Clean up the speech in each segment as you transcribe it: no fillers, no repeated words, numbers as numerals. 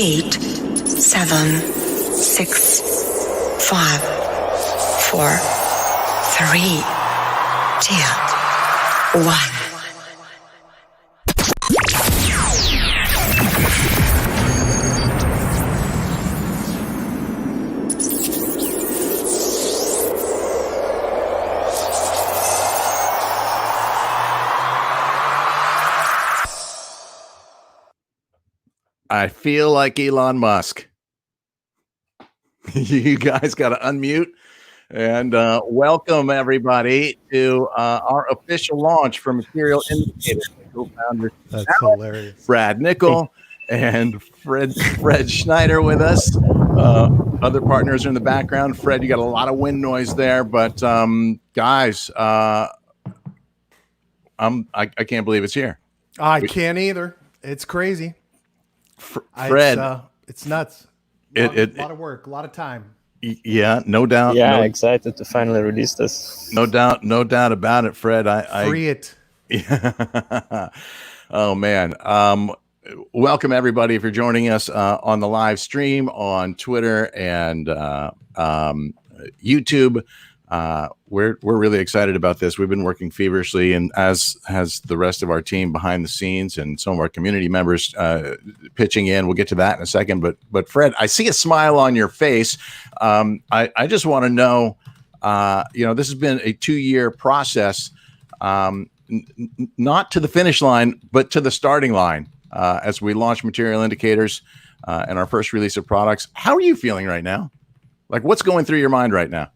8, 7, 6, 5, 4, 3, 2, 1. I feel like Elon Musk. You guys got to unmute and welcome everybody to our official launch for Material Indicators. Co-founders That's hilarious. Brad Nickel and Fred Schneider with us. Other partners are in the background. Fred, you got a lot of wind noise there, but guys, I can't believe it's here. I can't either. It's crazy. Fred, it's nuts. A lot of work, a lot of time. Yeah, no doubt. Yeah, excited to finally release this. No doubt about it, Fred. Free it. Yeah. Oh man. Welcome everybody if you're joining us on the live stream on Twitter and YouTube. We're really excited about this. We've been working feverishly, and as has the rest of our team behind the scenes and some of our community members pitching in. We'll get to that in a second. But Fred, I see a smile on your face. I just want to know, this has been a 2-year process, not to the finish line, but to the starting line as we launch Material Indicators and our first release of products. How are you feeling right now? Like, what's going through your mind right now?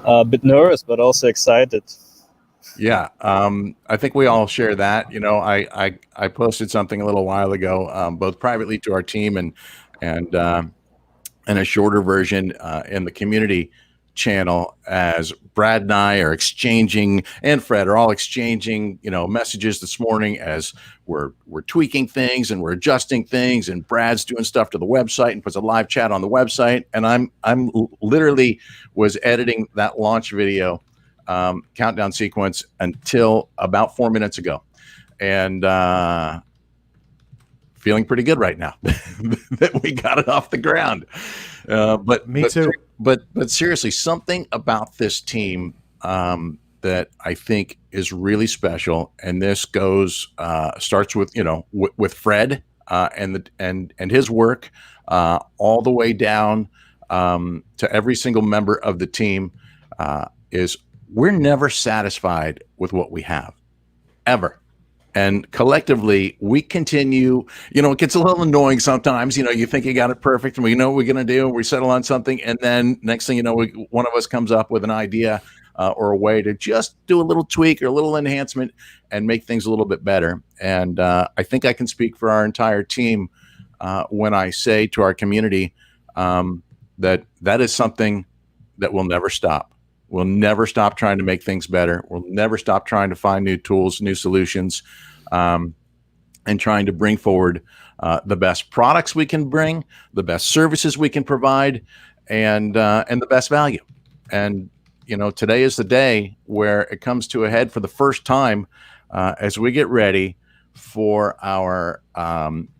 A bit nervous, but also excited. Yeah, I think we all share that. I posted something a little while ago, both privately to our team and a shorter version in the community channel, as Brad and I are exchanging, and Fred are all exchanging, messages this morning as we're tweaking things and we're adjusting things, and Brad's doing stuff to the website and puts a live chat on the website, and I'm literally was editing that launch video countdown sequence until about 4 minutes ago, and feeling pretty good right now that we got it off the ground. But me too. But seriously, something about this team that I think is really special, and this starts with with Fred and his work all the way down to every single member of the team. Is we're never satisfied with what we have, ever. And collectively, we continue, it gets a little annoying sometimes. You think you got it perfect and we know what we're going to do. We settle on something. And then next thing you know, one of us comes up with an idea or a way to just do a little tweak or a little enhancement and make things a little bit better. And I think I can speak for our entire team when I say to our community that is something that will never stop. We'll never stop trying to make things better. We'll never stop trying to find new tools, new solutions, and trying to bring forward the best products we can bring, the best services we can provide, and the best value. And today is the day where it comes to a head for the first time as we get ready for our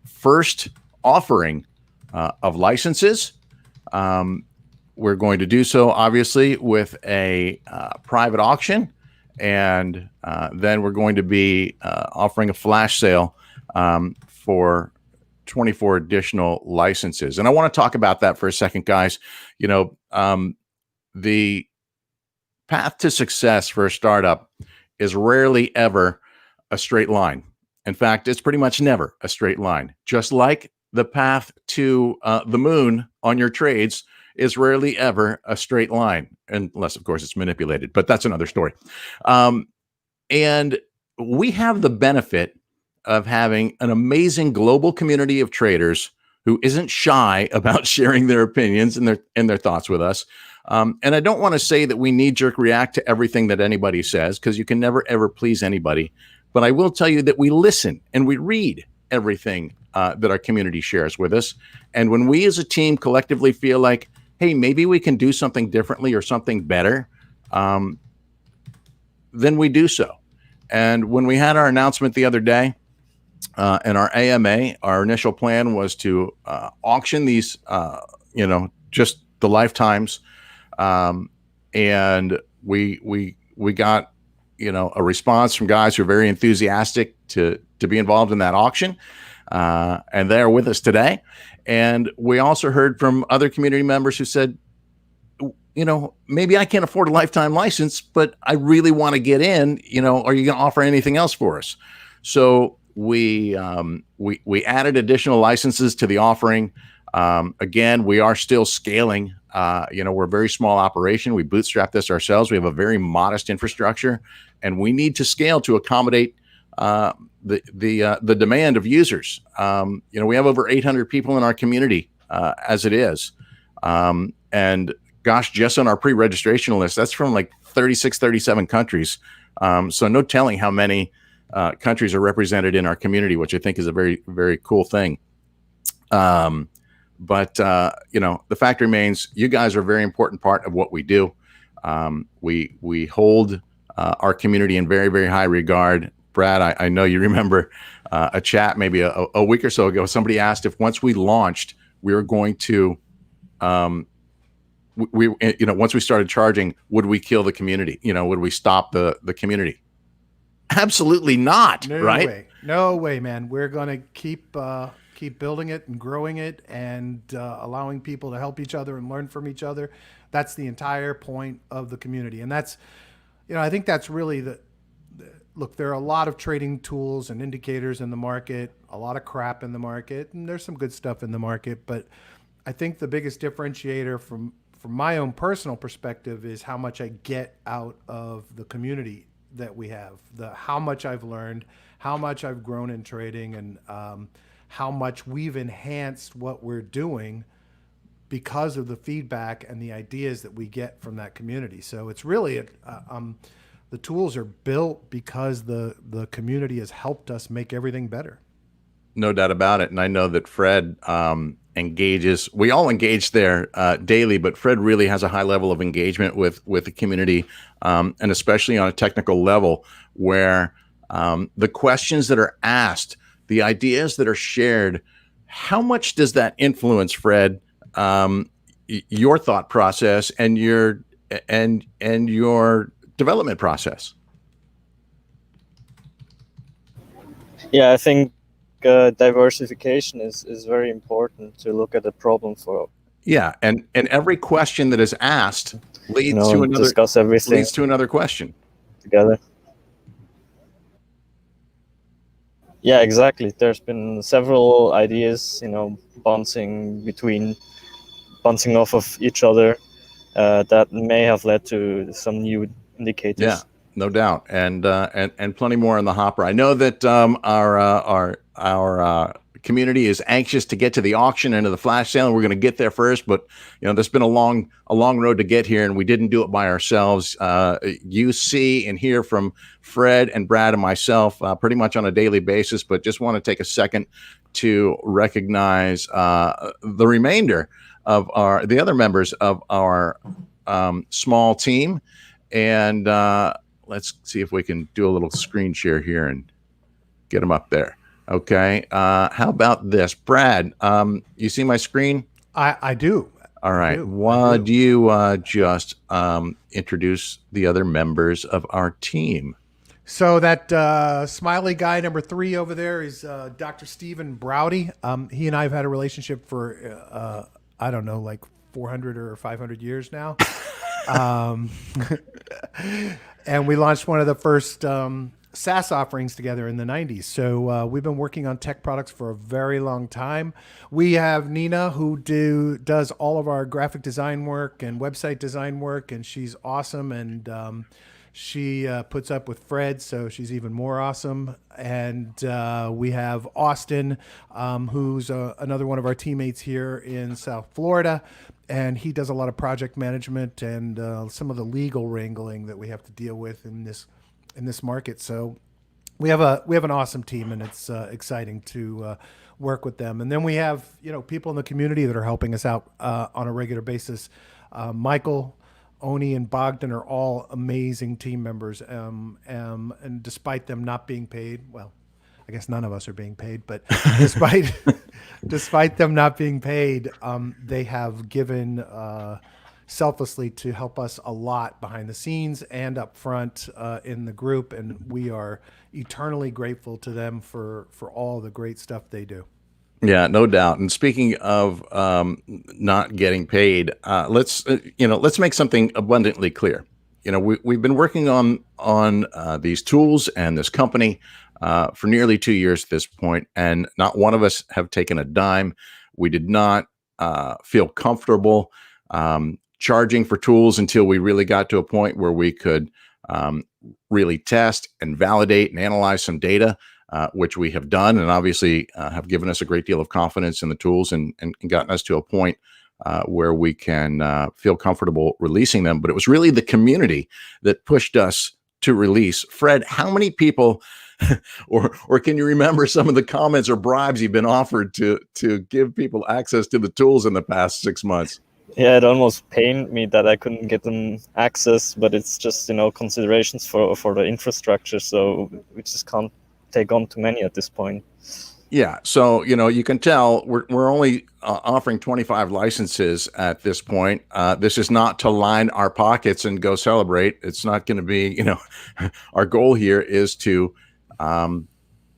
first offering of licenses. We're going to do so, obviously, with a private auction, and then we're going to be offering a flash sale for 24 additional licenses. And I want to talk about that for a second, guys. The path to success for a startup is rarely ever a straight line. In fact, it's pretty much never a straight line. Just like the path to the moon on your trades is rarely ever a straight line, unless, of course, it's manipulated. But that's another story. And we have the benefit of having an amazing global community of traders who isn't shy about sharing their opinions and their thoughts with us. And I don't want to say that we knee-jerk react to everything that anybody says, because you can never, ever please anybody. But I will tell you that we listen and we read everything that our community shares with us. And when we as a team collectively feel like, hey, maybe we can do something differently or something better, then we do so. And when we had our announcement the other day, and our AMA, our initial plan was to auction these, just the lifetimes, and we got a response from guys who are very enthusiastic to be involved in that auction, and they're with us today. And we also heard from other community members who said, maybe I can't afford a lifetime license, but I really want to get in. Are you going to offer anything else for us? So we added additional licenses to the offering. Again, we are still scaling. We're a very small operation. We bootstrap this ourselves. We have a very modest infrastructure, and we need to scale to accommodate the demand of users. We have over 800 people in our community as it is, and gosh, just on our pre-registration list, that's from like 36, 37 countries. So no telling how many countries are represented in our community, which I think is a very, very cool thing. But the fact remains, you guys are a very important part of what we do. We hold our community in very, very high regard. Brad, I know you remember a chat maybe a week or so ago. Somebody asked if once we launched, we were going to, once we started charging, would we kill the community? Would we stop the community? Absolutely not. No right? way. No way, man. We're going to keep building it and growing it and allowing people to help each other and learn from each other. That's the entire point of the community. And that's, I think that's really look, there are a lot of trading tools and indicators in the market, a lot of crap in the market, and there's some good stuff in the market. But I think the biggest differentiator from my own personal perspective is how much I get out of the community that we have, how much I've learned, how much I've grown in trading, and how much we've enhanced what we're doing because of the feedback and the ideas that we get from that community. So it's really the tools are built because the community has helped us make everything better. No doubt about it. And I know that Fred engages. We all engage there daily, but Fred really has a high level of engagement with the community, and especially on a technical level, where the questions that are asked, the ideas that are shared, how much does that influence, Fred, your thought process and your development process? Yeah, I think diversification is very important to look at the problem for. Yeah, and every question that is asked leads to another, discuss everything leads to another question together. Yeah, exactly. There's been several ideas, bouncing off of each other, that may have led to some new indicators. Yeah, no doubt, and plenty more in the hopper. I know that our community is anxious to get to the auction and to the flash sale, and we're going to get there first. But there's been a long road to get here, and we didn't do it by ourselves. You see and hear from Fred and Brad and myself pretty much on a daily basis. But just want to take a second to recognize the remainder of the other members of our small team, and let's see if we can do a little screen share here and get them up there. Okay. How about this, Brad? You see my screen? I do. All right. Would you just introduce the other members of our team? So that smiley guy, number 3 over there, is Dr. Stephen Browdy. He and I have had a relationship for, I don't know, like 400 or 500 years now. And we launched one of the first SaaS offerings together in the 90s. So we've been working on tech products for a very long time. We have Nina, who does all of our graphic design work and website design work, and she's awesome. And she puts up with Fred, so she's even more awesome. And we have Austin, who's another one of our teammates here in South Florida. And he does a lot of project management and some of the legal wrangling that we have to deal with in this market. So we have an awesome team, and it's exciting to work with them. And then we have people in the community that are helping us out on a regular basis. Michael, Oni, and Bogdan are all amazing team members. And despite them not being paid, well, I guess none of us are being paid, but despite despite them not being paid, they have given selflessly to help us a lot behind the scenes and up front in the group, and we are eternally grateful to them for all the great stuff they do. Yeah, no doubt. And speaking of not getting paid, let's make something abundantly clear. We've been working on these tools and this company for nearly 2 years at this point, and not one of us have taken a dime. We did not feel comfortable charging for tools until we really got to a point where we could really test and validate and analyze some data. Which we have done, and obviously have given us a great deal of confidence in the tools and gotten us to a point where we can feel comfortable releasing them. But it was really the community that pushed us to release. Fred, how many people, or can you remember some of the comments or bribes you've been offered to give people access to the tools in the past 6 months? Yeah, it almost pained me that I couldn't get them access, but it's just considerations for the infrastructure, so we just can't take on too many at this point. Yeah, so you can tell we're only offering 25 licenses at this point. This is not to line our pockets and go celebrate. It's not going to be, our goal here is to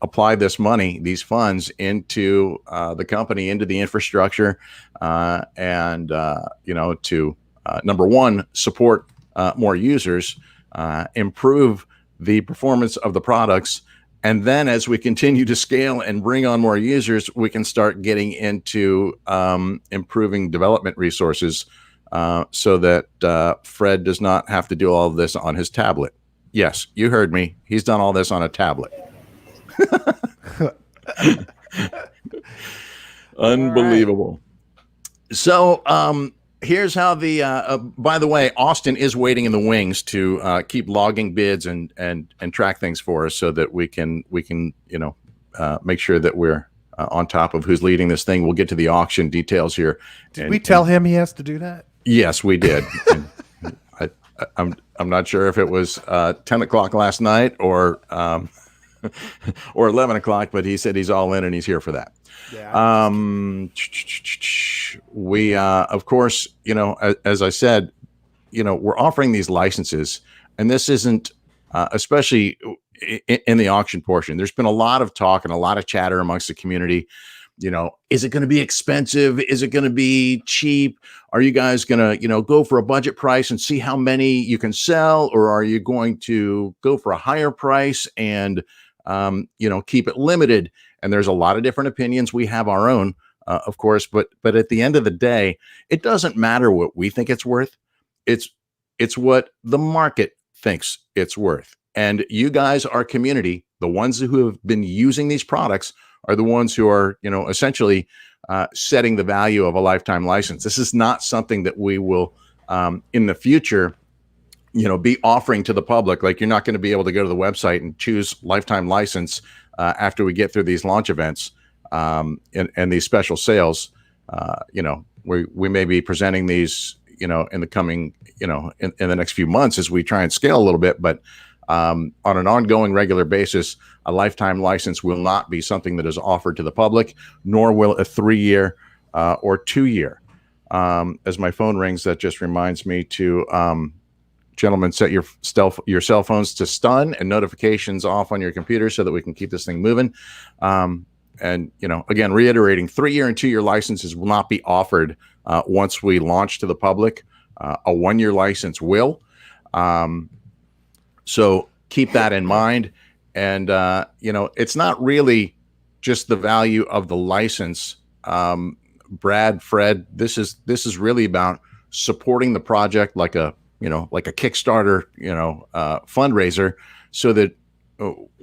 apply this money, these funds, into the company, into the infrastructure, and to number one, support more users, improve the performance of the products. And then as we continue to scale and bring on more users, we can start getting into improving development resources so that Fred does not have to do all of this on his tablet. Yes, you heard me. He's done all this on a tablet. Unbelievable. Right. So here's how by the way, Austin is waiting in the wings to keep logging bids and track things for us so that we can make sure that we're on top of who's leading this thing. We'll get to the auction details here. Did we tell him he has to do that? Yes, we did. I'm not sure if it was 10 o'clock last night or 11 o'clock, but he said he's all in and he's here for that. Yeah. We, of course, as I said, we're offering these licenses, and this isn't, especially in the auction portion, there's been a lot of talk and a lot of chatter amongst the community. Is it going to be expensive? Is it going to be cheap? Are you guys going to, go for a budget price and see how many you can sell? Or are you going to go for a higher price and, keep it limited? And there's a lot of different opinions. We have our own, of course, but at the end of the day, it doesn't matter what we think it's worth. It's what the market thinks it's worth. And you guys, our community, the ones who have been using these products, are the ones who are, essentially setting the value of a lifetime license. This is not something that we will, in the future, be offering to the public. Like, you're not going to be able to go to the website and choose lifetime license after we get through these launch events and these special sales. We may be presenting these, in the coming, in the next few months as we try and scale a little bit. But on an ongoing regular basis, a lifetime license will not be something that is offered to the public, nor will a 3-year or 2-year. As my phone rings, that just reminds me to, gentlemen, set your cell phones to stun and notifications off on your computer so that we can keep this thing moving. And, again, reiterating, 3-year and 2-year licenses will not be offered once we launch to the public. A 1-year license will. So keep that in mind. And, it's not really just the value of the license. Brad, Fred, this is really about supporting the project like a Kickstarter, fundraiser, so that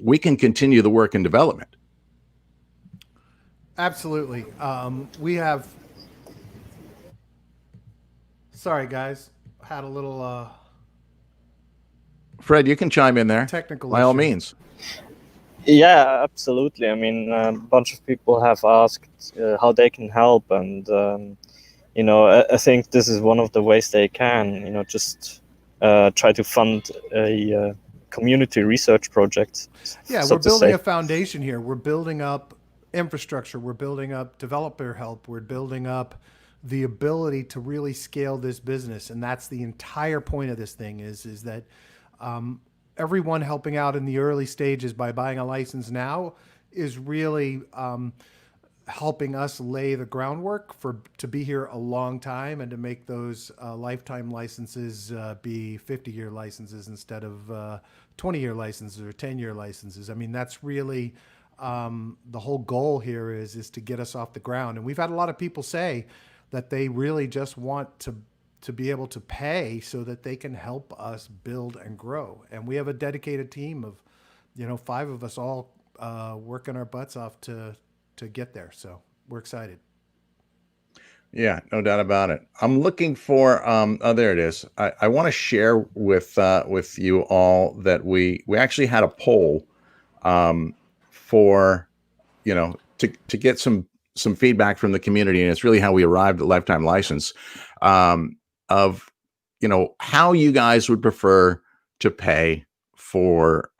we can continue the work and development. Absolutely. We have, sorry guys, had a little, Fred, you can chime in there. Technical by all means. Yeah, absolutely. I mean, a bunch of people have asked how they can help, and I think this is one of the ways they can. Just try to fund a community research project. Yeah, so we're to building say. a foundation here. We're building up infrastructure. We're building up developer help. We're building up the ability to really scale this business, and that's the entire point of this thing. Is that everyone helping out in the early stages by buying a license now is really helping us lay the groundwork to be here a long time and to make those lifetime licenses be 50-year licenses instead of 20-year licenses or 10-year licenses. I mean, that's really the whole goal here is to get us off the ground. And we've had a lot of people say that they really just want to be able to pay so that they can help us build and grow. And we have a dedicated team of, 5 of us all working our butts off to get there. So we're excited. Yeah, no doubt about it. I'm looking for oh, there it is. I want to share with you all that we actually had a poll for to get some feedback from the community, and it's really how we arrived at lifetime license of how you guys would prefer to pay for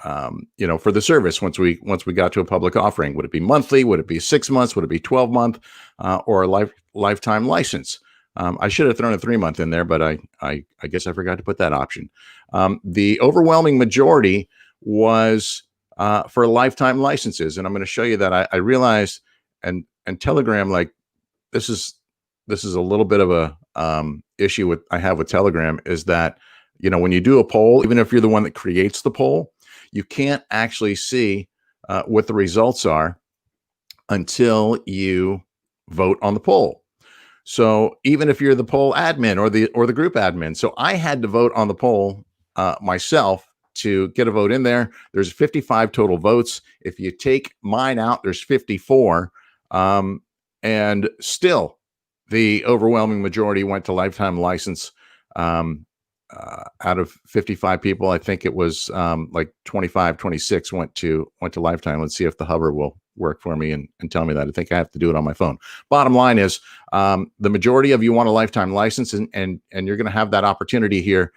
for the service once we got to a public offering. Would it be monthly? Would it be 6 months? Would it be 12 month or a lifetime license? I should have thrown a 3 month in there, but I guess I forgot to put that option. The overwhelming majority was for lifetime licenses, and I'm going to show you that I realized and Telegram, like this is a little bit of a issue I have with Telegram, is that when you do a poll, even if you're the one that creates the poll, you can't actually see what the results are until you vote on the poll. So even if you're the poll admin or the group admin, so I had to vote on the poll myself to get a vote in there. There's 55 total votes. If you take mine out, there's 54, and still the overwhelming majority went to lifetime license. Out of 55 people, I think it was like 25, 26 went to lifetime. Let's see if the hover will work for me and tell me that. I think I have to do it on my phone. Bottom line is the majority of you want a lifetime license, and you're going to have that opportunity here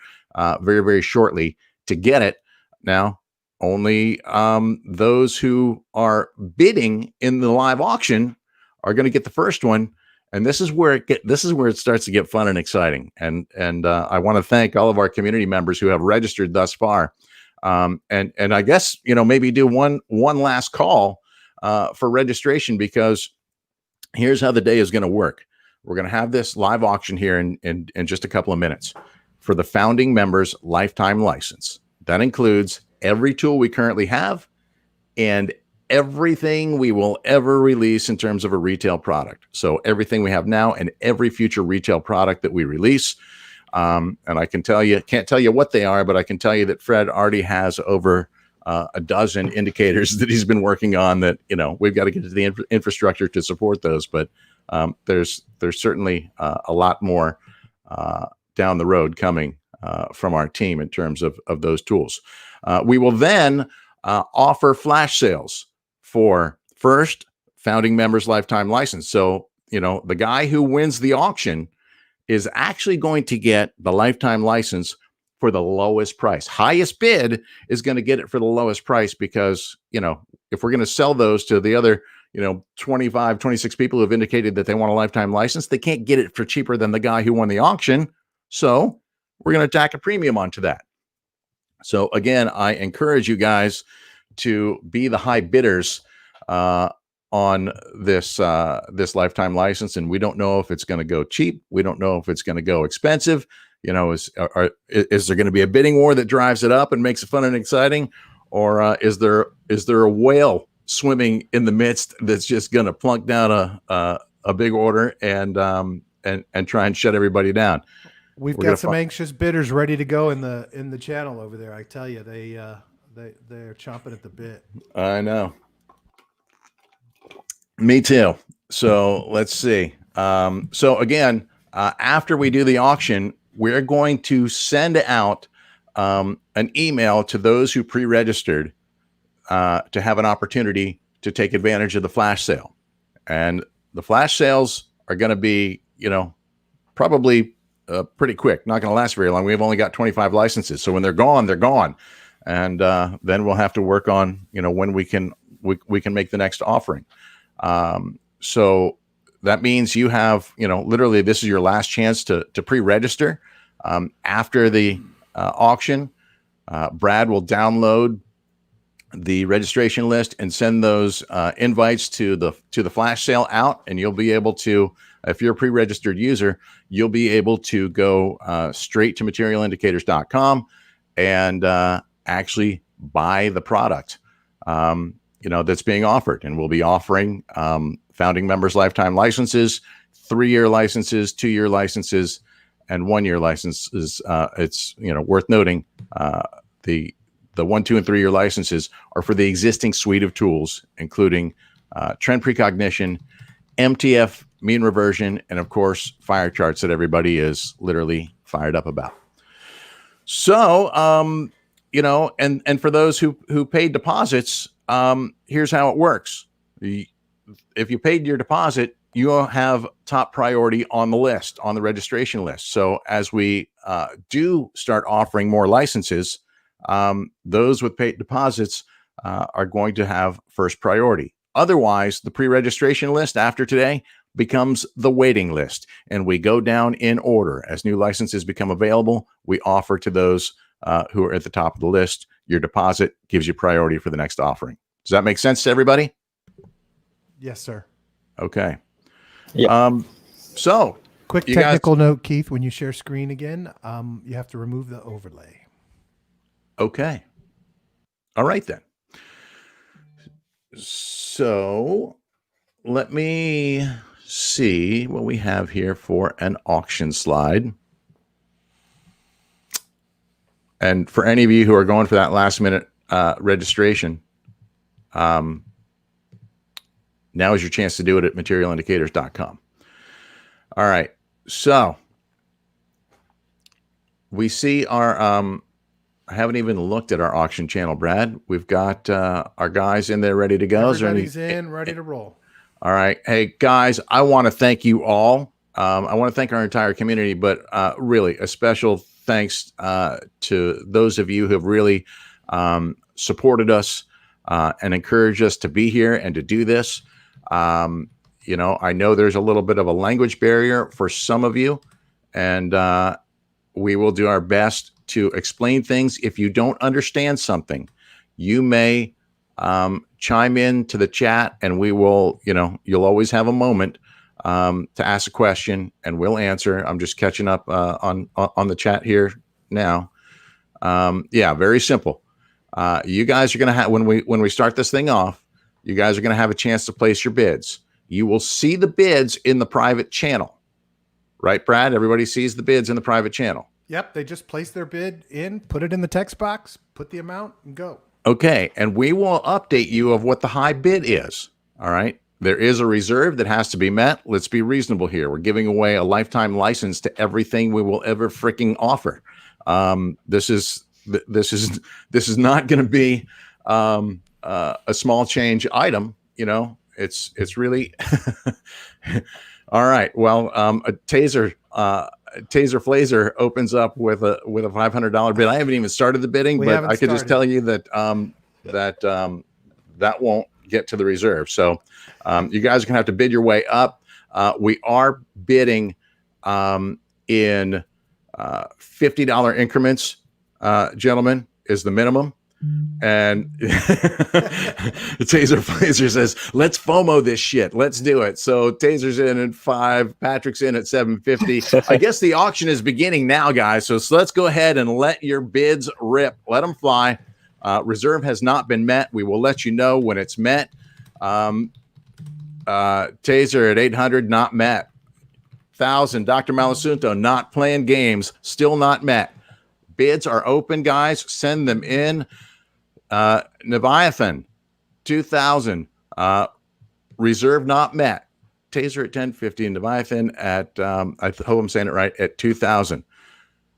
very, very shortly to get it. Now, only those who are bidding in the live auction are going to get the first one. And this is where it starts to get fun and exciting. And I want to thank all of our community members who have registered thus far. And I guess maybe do one last call for registration, because here's how the day is going to work. We're going to have this live auction here in just a couple of minutes for the founding members lifetime license. That includes every tool we currently have and everything we will ever release in terms of a retail product. So everything we have now and every future retail product that we release. And I can't tell you what they are, but I can tell you that Fred already has over a dozen indicators that he's been working on that, we've got to get to the infrastructure to support those. But there's certainly a lot more down the road coming from our team in terms of those tools. We will then offer flash sales for first founding members lifetime license. So, the guy who wins the auction is actually going to get the lifetime license for the lowest price. Highest bid is going to get it for the lowest price, because, if we're going to sell those to the other, 25, 26 people who have indicated that they want a lifetime license, they can't get it for cheaper than the guy who won the auction. So we're going to tack a premium onto that. So again, I encourage you guys to be the high bidders on this lifetime license. And we don't know if it's going to go cheap. We don't know if it's going to go expensive. Is there going to be a bidding war that drives it up and makes it fun and exciting, or is there a whale swimming in the midst that's just going to plunk down a big order and try and shut everybody down? We've got some anxious bidders ready to go in the channel over there. I tell you, they're chomping at the bit. I know. Me too. So let's see. So again, after we do the auction, we're going to send out an email to those who pre-registered to have an opportunity to take advantage of the flash sale. And the flash sales are going to be, probably pretty quick. Not going to last very long. We've only got 25 licenses. So when they're gone, they're gone. and then we'll have to work on when we can make the next offering. So that means you have literally this is your last chance to pre-register. After the auction, Brad will download the registration list and send those invites to the flash sale out, and you'll be able to, if you're a pre-registered user, you'll be able to go straight to materialindicators.com and actually buy the product that's being offered. And we'll be offering founding members lifetime licenses, 3-year licenses, 2-year licenses, and 1-year licenses. It's worth noting the 1, 2, and 3-year licenses are for the existing suite of tools, including trend precognition, MTF mean reversion, and of course fire charts that everybody is literally fired up about. So and for those who paid deposits, here's how it works. If you paid your deposit, you will have top priority on the list, on the registration list. So as we do start offering more licenses, those with paid deposits are going to have first priority. Otherwise, the pre-registration list after today becomes the waiting list, and we go down in order. As new licenses become available, we offer to those who are at the top of the list. Your deposit gives you priority for the next offering. Does that make sense to everybody? Yes, sir. Okay. Yeah. So quick technical note, Keith, when you share screen again, you have to remove the overlay. Okay. All right, then. So let me see what we have here for an auction slide. And for any of you who are going for that last minute registration, now is your chance to do it at materialindicators.com. All right. So we see our, I haven't even looked at our auction channel, Brad. We've got our guys in there ready to go. Everybody's in, ready to roll. All right. Hey, guys, I want to thank you all. I want to thank our entire community, but really a special thanks to those of you who have really supported us and encouraged us to be here and to do this. I know there's a little bit of a language barrier for some of you, and we will do our best to explain things. If you don't understand something, you may chime in to the chat, and we will, you'll always have a moment to ask a question, and we'll answer. I'm just catching up on the chat here now. Yeah, very simple. You guys are going to have, when we start this thing off, you guys are going to have a chance to place your bids. You will see the bids in the private channel, right, Brad? Everybody sees the bids in the private channel. Yep, they just place their bid in, put it in the text box, put the amount, and go. Okay, and we will update you of what the high bid is. All right, there is a reserve that has to be met. Let's be reasonable here. We're giving away a lifetime license to everything we will ever freaking offer. This is not going to be a small change item. It's really all right. Well, a Taser Flazer opens up with a $500 bid. I haven't even started the bidding, but I could just tell you that that won't get to the reserve. So you guys are gonna have to bid your way up. We are bidding in $50 increments, gentlemen, is the minimum. And Taser Flazer says, let's FOMO this shit. Let's do it. So Taser's in at 5, Patrick's in at 750. I guess the auction is beginning now, guys. So let's go ahead and let your bids rip. Let them fly. Reserve has not been met. We will let you know when it's met. Taser at 800, not met. 1,000, Dr. Malasunto, not playing games, still not met. Bids are open, guys. Send them in. Leviathan, 2,000. Reserve not met. Taser at 1050 and Leviathan at, I hope I'm saying it right, at 2,000.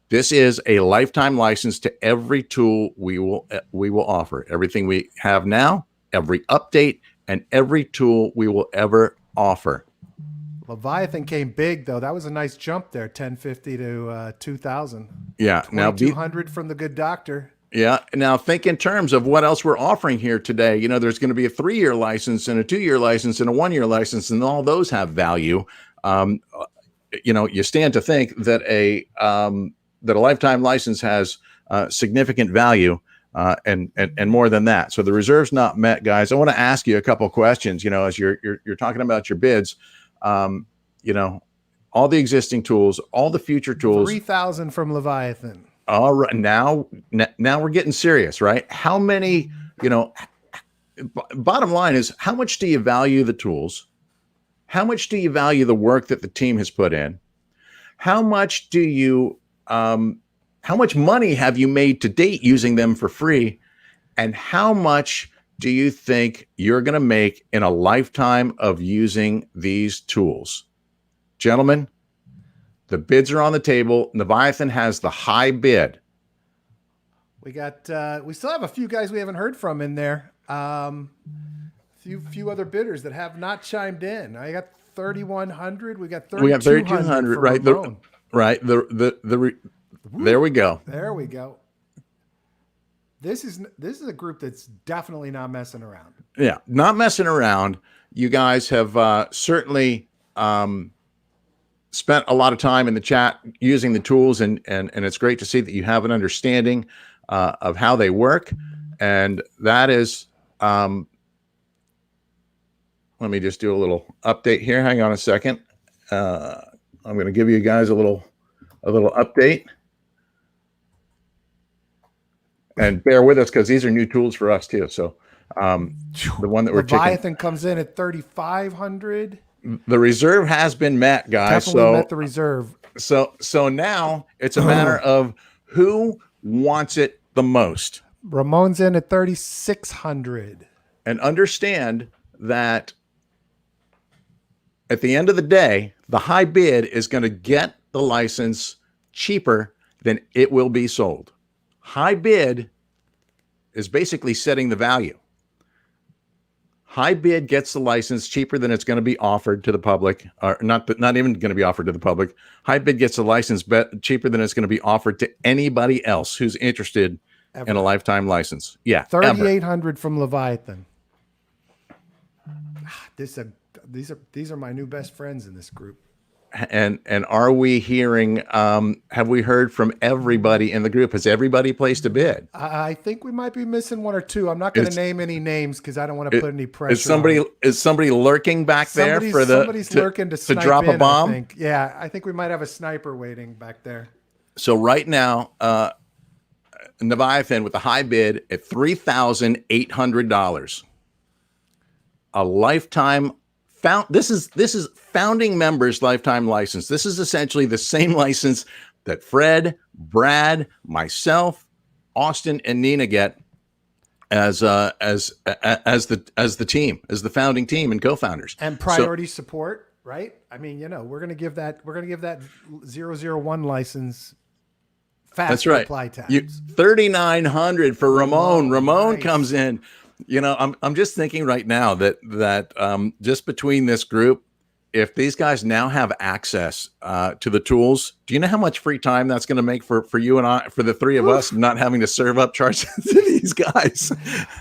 This is a lifetime license to every tool we will offer. Everything we have now, every update, and every tool we will ever offer. Leviathan came big, though. That was a nice jump there, 1050 to 2,000. Yeah. Now 2,200 from the good doctor. Yeah. Now think in terms of what else we're offering here today. You know, there's going to be a 3-year license and a 2-year license and a 1-year license, and all those have value. You know, you stand to think that a lifetime license has significant value, and more than that. So the reserve's not met, guys. I want to ask you a couple of questions. You know, as you're talking about your bids, you know, all the existing tools, all the future tools. 3,000 from Leviathan. All right, now we're getting serious, right? How many? You know, bottom line is, how much do you value the tools? How much do you value the work that the team has put in? How much do you? How much money have you made to date using them for free? And how much do you think you're going to make in a lifetime of using these tools? Gentlemen, the bids are on the table. Leviathan has the high bid. We got. We still have a few guys we haven't heard from in there. Few other bidders that have not chimed in. I got 3,100. We got 3,200. We got 3,200, right? There we go. There we go. This is a group that's definitely not messing around. Yeah, not messing around. You guys have certainly spent a lot of time in the chat using the tools, and it's great to see that you have an understanding of how they work. And that is, let me just do a little update here. Hang on a second. I'm going to give you guys a little update. And bear with us because these are new tools for us too. So the one that we're Leviathan comes in at 3,500. The reserve has been met, guys. Definitely met the reserve. So now it's a matter of who wants it the most. Ramon's in at 3,600. And understand that at the end of the day, the high bid is going to get the license cheaper than it will be sold. High bid is basically setting the value. High bid gets the license cheaper than it's going to be offered to the public, or not even going to be offered to the public. High bid gets the license cheaper than it's going to be offered to anybody else who's interested in a lifetime license. Yeah, 3,800 from Leviathan. These are my new best friends in this group. And are we hearing? Have we heard from everybody in the group? Has everybody placed a bid? I think we might be missing one or two. I'm not going to name any names because I don't want to put any pressure. Is somebody lurking back there for somebody's lurking to drop a bomb? I think. Yeah, I think we might have a sniper waiting back there. So right now, Leviathan with the high bid at $3,800, a lifetime. This is founding members lifetime license. This is essentially the same license that Fred, Brad, myself, Austin, and Nina get as the team, as the founding team and co-founders. And priority support, right? I mean, we're gonna give that 001 license fast. That's right. Reply times. $3,900 for Ramon. Ramon nice. Comes in. I'm just thinking right now that just between this group, if these guys now have access to the tools, do you know how much free time that's going to make for you and I, for the three of us, not having to serve up charges to these guys?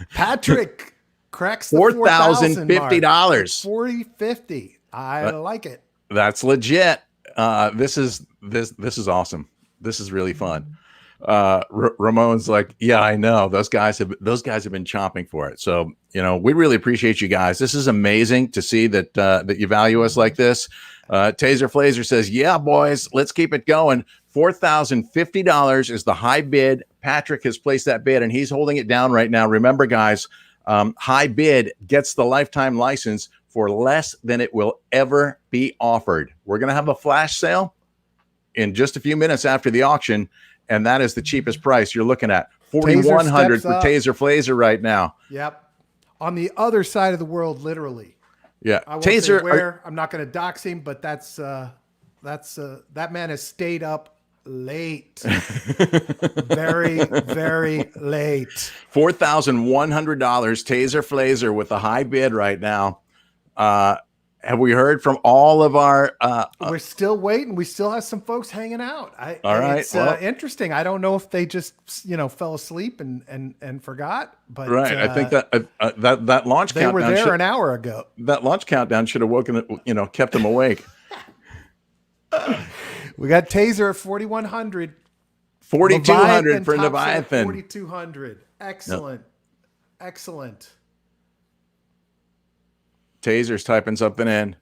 Patrick cracks the $4,050. 4,050. I like it. That's legit. This is awesome. This is really fun. Ramon's like, yeah, I know those guys have been chomping for it. So, we really appreciate you guys. This is amazing to see that you value us like this. Taser Flazer says, yeah, boys, let's keep it going. $4,050 is the high bid. Patrick has placed that bid and he's holding it down right now. Remember, guys, high bid gets the lifetime license for less than it will ever be offered. We're going to have a flash sale in just a few minutes after the auction. And that is the cheapest price you're looking at. $4,100 for Taser Flazer right now. Yep. On the other side of the world, literally. Yeah. I won't Taser, say where. I'm not going to dox him, but that man has stayed up late. Very, very late. $4,100 Taser Flazer with a high bid right now. have we heard from all of our? We're still waiting. We still have some folks hanging out. All right, It's well- interesting. I don't know if they just fell asleep and forgot, but Right. I think that launch they countdown. were there an hour ago. That launch countdown should have kept them awake. We got Taser at 4,100. 4,200 for tops at Leviathan. 4,200. Excellent. Excellent. Taser's typing something in.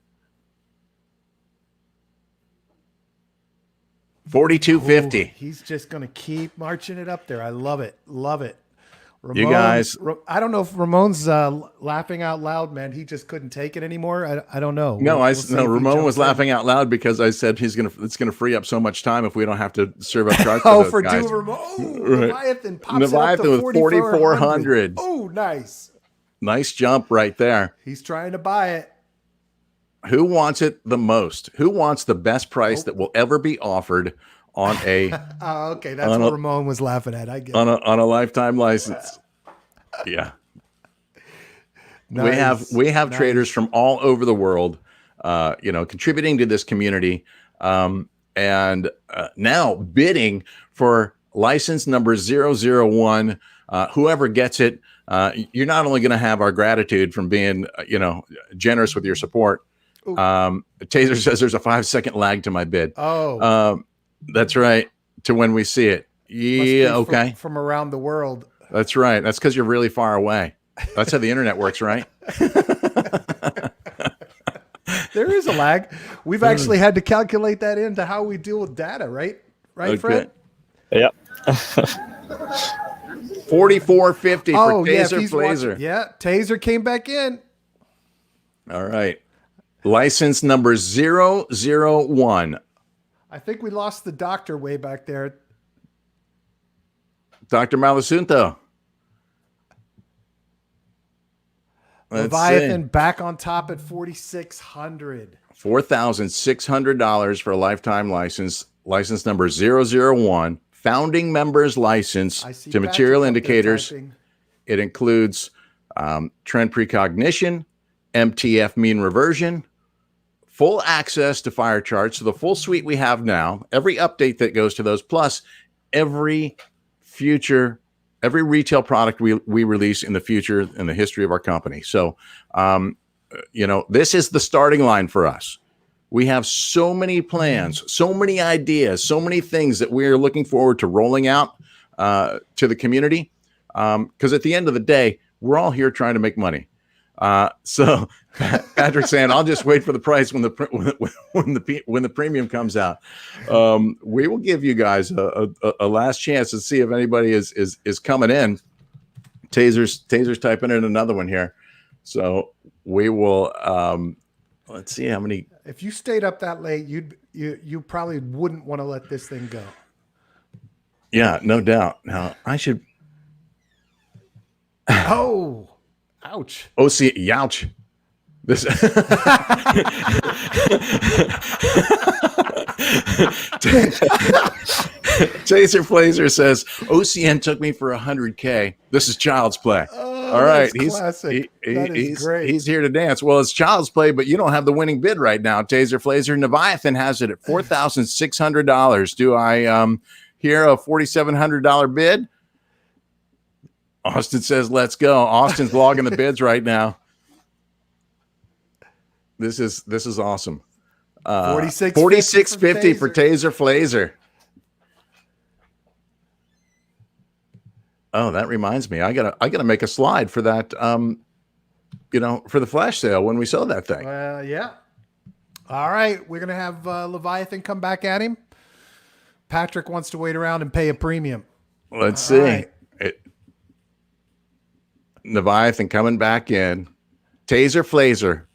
4,250. He's just going to keep marching it up there. I love it. Love it. Ramon, You guys- I don't know if Ramon's laughing out loud, man. He just couldn't take it anymore. I don't know. No, We'll see if he Ramon was jumps in. laughing out loud because I said it's gonna free up so much time if we don't have to serve up charts. Oh, for for those guys. doing Ramon. Right. Leviathan pops Leviathan it up with to 4,400. Oh, nice. Nice jump right there. He's trying to buy it. Who wants it the most? Who wants the best price that will ever be offered on a Oh, okay. That's On what a- Ramon was laughing at. I get it. on a lifetime license? Yeah. Nice. We have Nice. traders from all over the world, contributing to this community, and now bidding for license number 001. Whoever gets it, you're not only going to have our gratitude from being, generous with your support. Taser says there's a 5-second lag to my bid. Oh, That's right. To when we see it. must be Yeah. Okay. From around the world. That's right. That's because you're really far away. That's how the internet works, right? There is a lag. We've actually had to calculate that into how we deal with data, right? Right, Okay. Fred? Yeah. 4450 Oh, for yeah. If Taser he's Blazer. watching, yeah. Taser came back in. All right. License number 001. I think we lost the doctor way back there. Dr. Malasunto. Let's Leviathan see. back on top at 4,600. $4,600 for a lifetime license. License number 001. Founding members license I see to Patrick material up there indicators. typing. It includes trend precognition, MTF mean reversion, full access to fire charts. So the full suite we have now, every update that goes to those, plus every retail product we release in the future in the history of our company. So, this is the starting line for us. We have so many plans, so many ideas, so many things that we are looking forward to rolling out to the community. Because at the end of the day, we're all here trying to make money. So Patrick's saying, "I'll just wait for the price when the premium comes out." We will give you guys a last chance to see if anybody is coming in. Taser's typing in another one here, so we will. Let's see how many. If you stayed up that late, you probably wouldn't want to let this thing go. Yeah, no doubt. Now I should. Oh, ouch. OC, youch. This Taser Blazer says OCN took me for 100K. This is child's play. Oh, All right, that's classic. That is great. He's here to dance. Well, it's child's play, but you don't have the winning bid right now. Taser Blazer Leviathan has it at $4,600. Do I hear a $4,700 bid? Austin says, "Let's go." Austin's logging the bids right now. This is awesome. 4650 for Taser Blazer. Oh, that reminds me. I gotta make a slide for that. For the flash sale when we sell that thing. Yeah. All right, we're gonna have Leviathan come back at him. Patrick wants to wait around and pay a premium. Let's see. right. Leviathan coming back in. Taser Blazer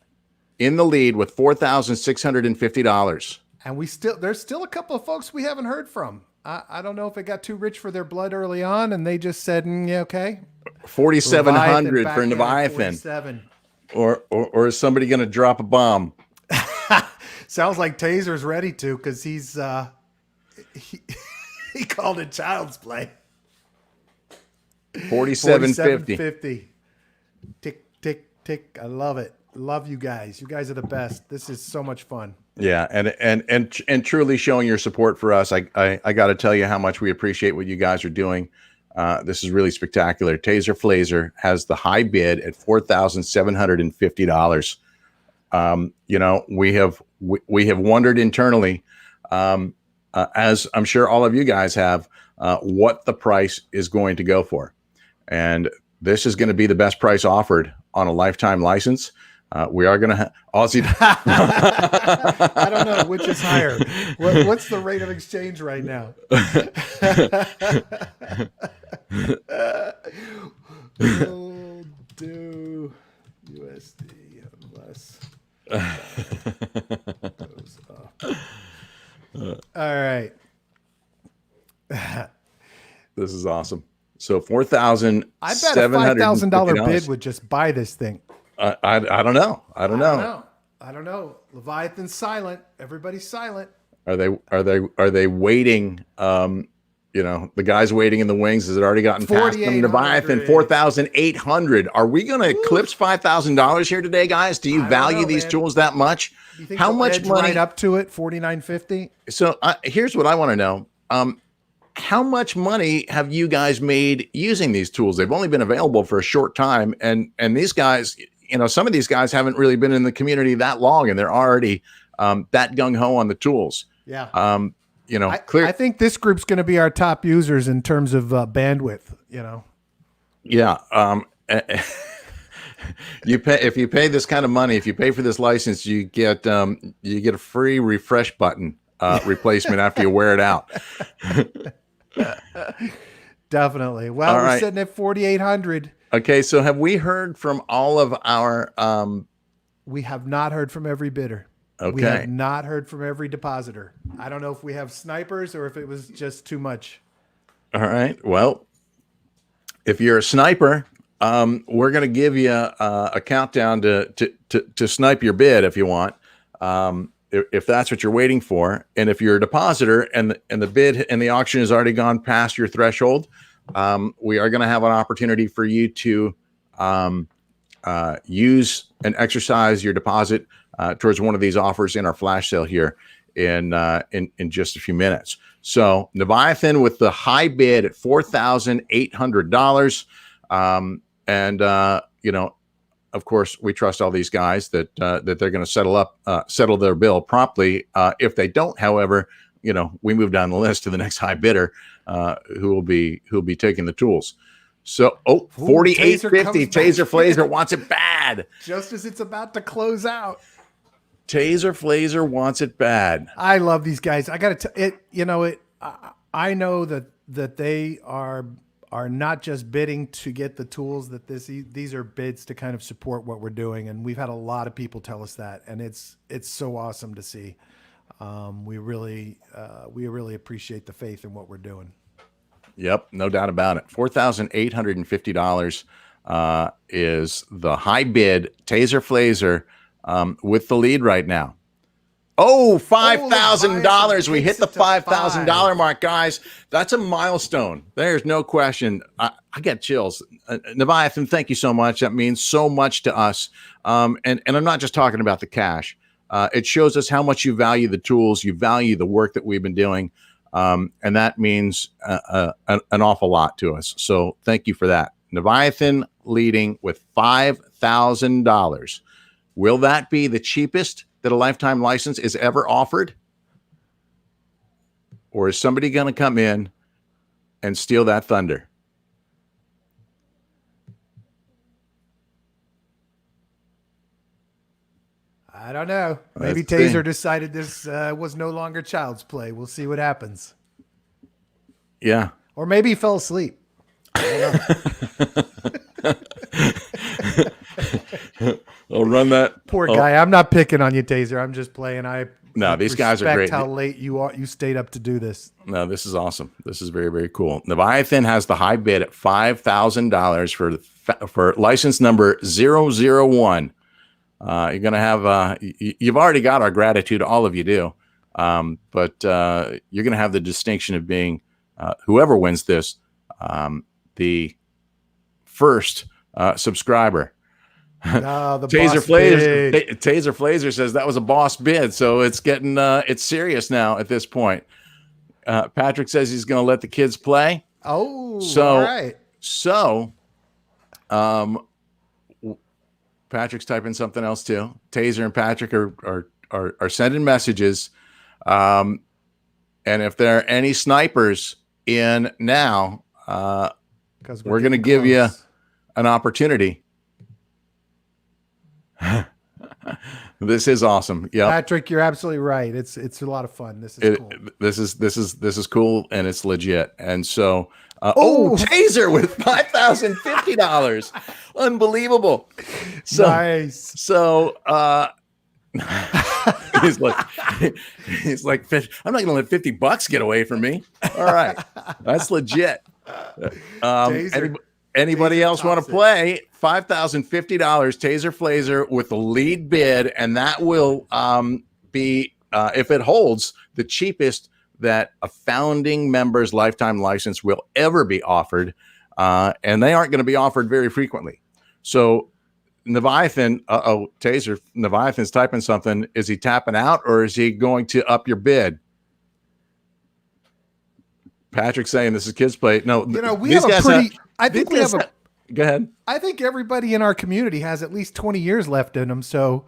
in the lead with $4,650. And there's still a couple of folks we haven't heard from. I don't know if it got too rich for their blood early on, and they just said, yeah, okay. 4,700 back for in at Leviathan. 47. Or is somebody going to drop a bomb? Sounds like Taser's ready to, because he's he called it child's play. 4750. 47.50. Tick, tick, tick. I love it. Love you guys. You guys are the best. This is so much fun. Yeah, and truly showing your support for us. I got to tell you how much we appreciate what you guys are doing. This is really spectacular. Taser Flazer has the high bid at $4,750. We have wondered internally, as I'm sure all of you guys have, what the price is going to go for, and this is going to be the best price offered on a lifetime license. We are going to Aussie. I don't know which is higher. What's the rate of exchange right now? We'll do USD unless goes up. All right. This is awesome. So $4,700. I bet a $5,000 bid would just buy this thing. I don't know. I don't know. Leviathan's silent. Everybody's silent. Are they waiting? The guy's waiting in the wings. Has it already gotten past them? Leviathan 4,800. Are we going to eclipse $5,000 here today, guys? Do you value these tools that much? Do you think how much money? Right up to it, $4,950. So here's what I want to know. How much money have you guys made using these tools? They've only been available for a short time, and these guys, some of these guys haven't really been in the community that long, and they're already that gung ho on the tools. Yeah. Clear. I think this group's going to be our top users in terms of bandwidth. Yeah. If you pay this kind of money, if you pay for this license, you get a free refresh button replacement after you wear it out. Definitely. Well, we're sitting at 4,800. Okay, so have we heard from all of our? We have not heard from every bidder. Okay. We have not heard from every depositor. I don't know if we have snipers or if it was just too much. All right. Well, if you're a sniper, we're going to give you a countdown to snipe your bid if you want. If that's what you're waiting for, and if you're a depositor and the bid and the auction has already gone past your threshold, we are going to have an opportunity for you to use and exercise your deposit towards one of these offers in our flash sale here in just a few minutes. So Leviathan with the high bid at $4,800, of course, we trust all these guys that they're going to settle their bill promptly. If they don't, however, we move down the list to the next high bidder, who will be taking the tools. So, $4,850. Taser Flazer wants it bad. Just as it's about to close out. Taser Flazer wants it bad. I love these guys. I got to it. I know that they are not just bidding to get the tools. That these are bids to kind of support what we're doing, and we've had a lot of people tell us that, and it's so awesome to see. We really appreciate the faith in what we're doing. Yep, no doubt about it. $4,850 is the high bid Taser Flazer with the lead right now. Oh, $5,000. We hit the $5,000 mark, guys. That's a milestone. There's no question. I get chills. Leviathan, thank you so much. That means so much to us. And I'm not just talking about the cash. It shows us how much you value the tools, you value the work that we've been doing. And that means an awful lot to us. So thank you for that. Leviathan leading with $5,000. Will that be the cheapest that a lifetime license is ever offered? Or is somebody going to come in and steal that thunder? I don't know. Maybe Taser decided this was no longer child's play. We'll see what happens. Yeah. Or maybe he fell asleep. I don't know. I'll run that. Poor guy. I'm not picking on you, Taser. I'm just playing. These guys are great. How late you stayed up to do this. No, this is awesome. This is very, very cool. Leviathan has the high bid at $5,000 for license number 001. You're going to have, you've already got our gratitude. All of you do. But you're going to have the distinction of being, whoever wins this, the first subscriber No, the Taser boss Flazer. bid. Taser Flazer says that was a boss bid, so it's getting it's serious now at this point. Patrick says he's going to let the kids play. Oh, So, all right. So, Patrick's typing something else too. Taser and Patrick are sending messages. And if there are any snipers in now, Because we're going to give you an opportunity. This is awesome. Yeah, Patrick, you're absolutely right. It's a lot of fun. This is cool. This is cool, and it's legit. And so, Taser with $5,050, unbelievable. So, Nice. So, he's like, I'm not going to let $50 get away from me. All right, that's legit. Anybody else want to play? $5,050 Taser Flazer with the lead bid, and that will be, if it holds, the cheapest that a founding member's lifetime license will ever be offered, and they aren't going to be offered very frequently. So, Leviathan, Taser, Leviathan's typing something. Is he tapping out, or is he going to up your bid? Patrick saying this is kids play. No, we have a pretty. I think we have a. Go ahead. I think everybody in our community has at least 20 years left in them. So,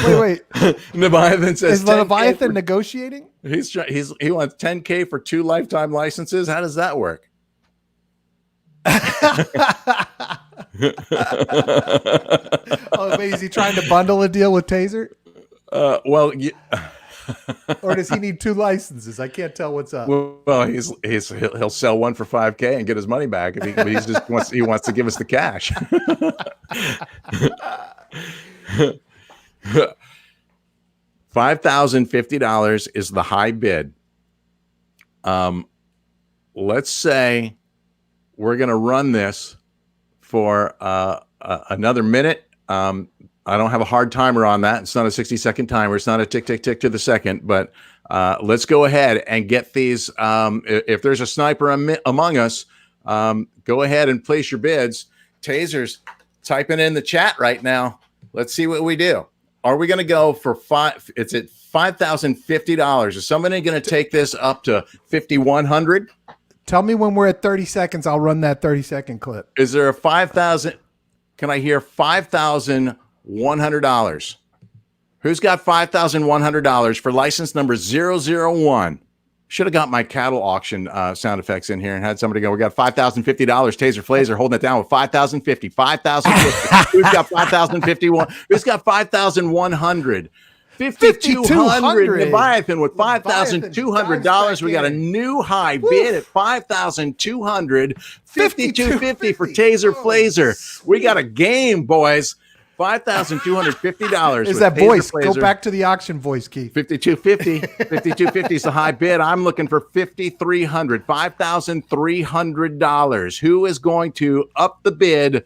wait. Leviathan says, is Leviathan negotiating? He wants $10K for 2 lifetime licenses. How does that work? Wait, is he trying to bundle a deal with Taser? Well. Or does he need 2 licenses? I can't tell what's up. Well, he'll sell one for $5K and get his money back. But he wants to give us the cash. $5,050 is the high bid. Let's say we're going to run this for another minute. I don't have a hard timer on that. It's not a 60-second timer. It's not a tick, tick, tick to the second. But let's go ahead and get these. If there's a sniper among us, go ahead and place your bids. Taser's typing in the chat right now. Let's see what we do. Are we going to go for five? It's at $5,050. Is somebody going to take this up to $5,100? Tell me when we're at 30 seconds. I'll run that 30-second clip. Is there a 5,000? Can I hear $5,100? Who's got $5,100 for license number 001? Should have got my cattle auction sound effects in here and had somebody go, we got $5,050. Taser Flazer holding it down with $5,050. $5,050. Who's got $5,051? Who's got $5,100? $5,200. Leviathan with $5,200. We got a new high bid at $5,200. $5,250 for Taser Flazer. We got a game, boys. $5,250. Is that voice? Go back to the auction voice, Keith. $5,250. $5,250 is the high bid. I'm looking for $5,300. $5,300. Who is going to up the bid?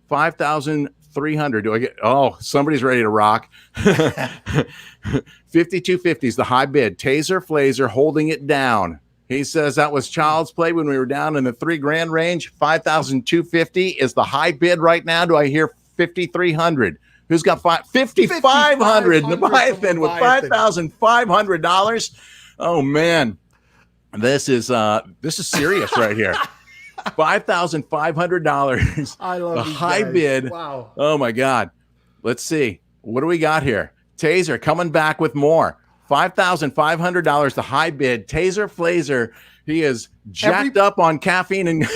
$5,300. Do I get? Oh, somebody's ready to rock. $5,250 is the high bid. Taser Flazer holding it down. He says that was child's play when we were down in the $3,000 range. $5,250 is the high bid right now. Do I hear $5,300? Who's got $5,500? Leviathan with $5,500. Oh man, this is serious right here. $5,500. I love the these high guys. bid. Wow. Oh my God. Let's see. What do we got here? Taser coming back with more. $5,500. The high bid. Taser Flazer. He is jacked up on caffeine and.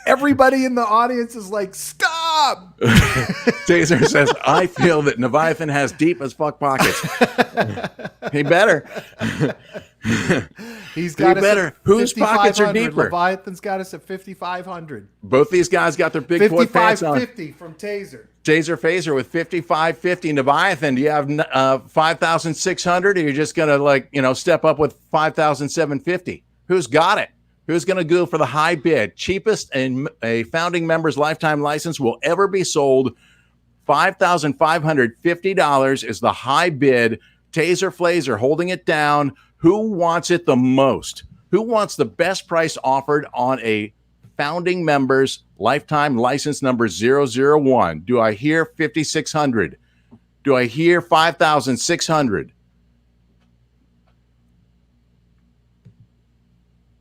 Everybody in the audience is like, stop. Taser says, I feel that Leviathan has deep as fuck pockets. He better. He's got us better. at Whose pockets are deeper? Leviathan's got us at 5,500. Both these guys got their big boy pants on. 5,550 from Taser. Taser Phaser with 5,550. Leviathan, do you have 5,600, or you're just gonna step up with 5,750? Who's got it? Who's going to go for the high bid? Cheapest and a founding member's lifetime license will ever be sold. $5,550 is the high bid. Taser Flazer holding it down. Who wants it the most? Who wants the best price offered on a founding members, lifetime license number 001. Do I hear 5,600? Do I hear 5,600?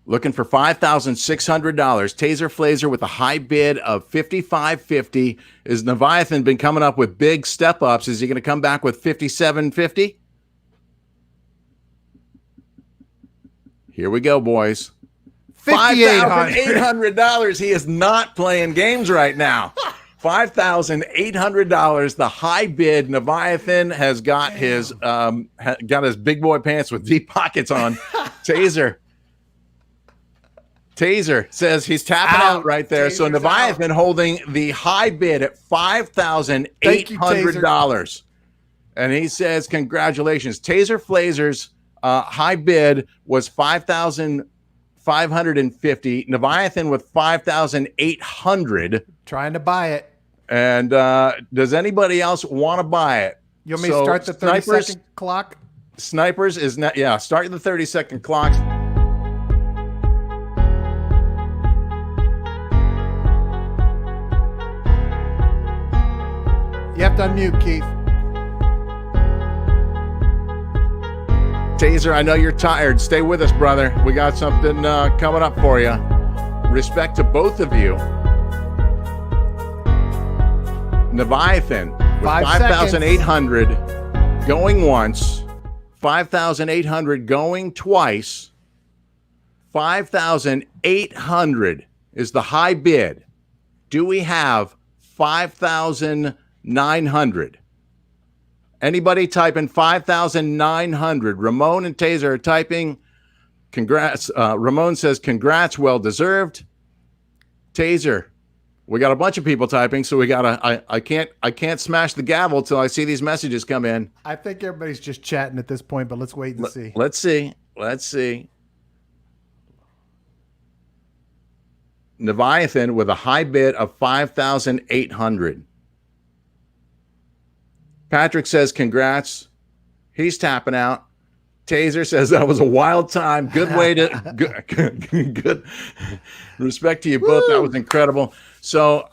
Looking for $5,600. Taser Flazer with a high bid of $5,550. Is Leviathan been coming up with big step ups? Is he going to come back with $5,750? Here we go, boys. $5,800. He is not playing games right now. $5,800. The high bid. Leviathan has got his big boy pants with deep pockets on. Taser says he's tapping out right there. Taser's so Leviathan holding the high bid at $5,800. And he says, congratulations. Taser Flazer's high bid was $5,550. Leviathan with $5,800. Trying to buy it. And does anybody else want to buy it? You want me to start the 30-second clock? Snipers is not, start the 30-second clock. You have to unmute, Keith. Taser, I know you're tired. Stay with us, brother. We got something coming up for you. Respect to both of you. Leviathan with 5,800 going once, 5,800 going twice. 5,800 is the high bid. Do we have 5,900? Anybody typing 5,900? Ramon and Taser are typing. Congrats. Ramon says, congrats, well deserved. Taser, we got a bunch of people typing, so we gotta. I can't smash the gavel till I see these messages come in. I think everybody's just chatting at this point, but let's wait and see. Let's see. Leviathan with a high bid of 5,800. Patrick says, congrats. He's tapping out. Taser says that was a wild time. Good way to good. Respect to you both. Woo! That was incredible. So,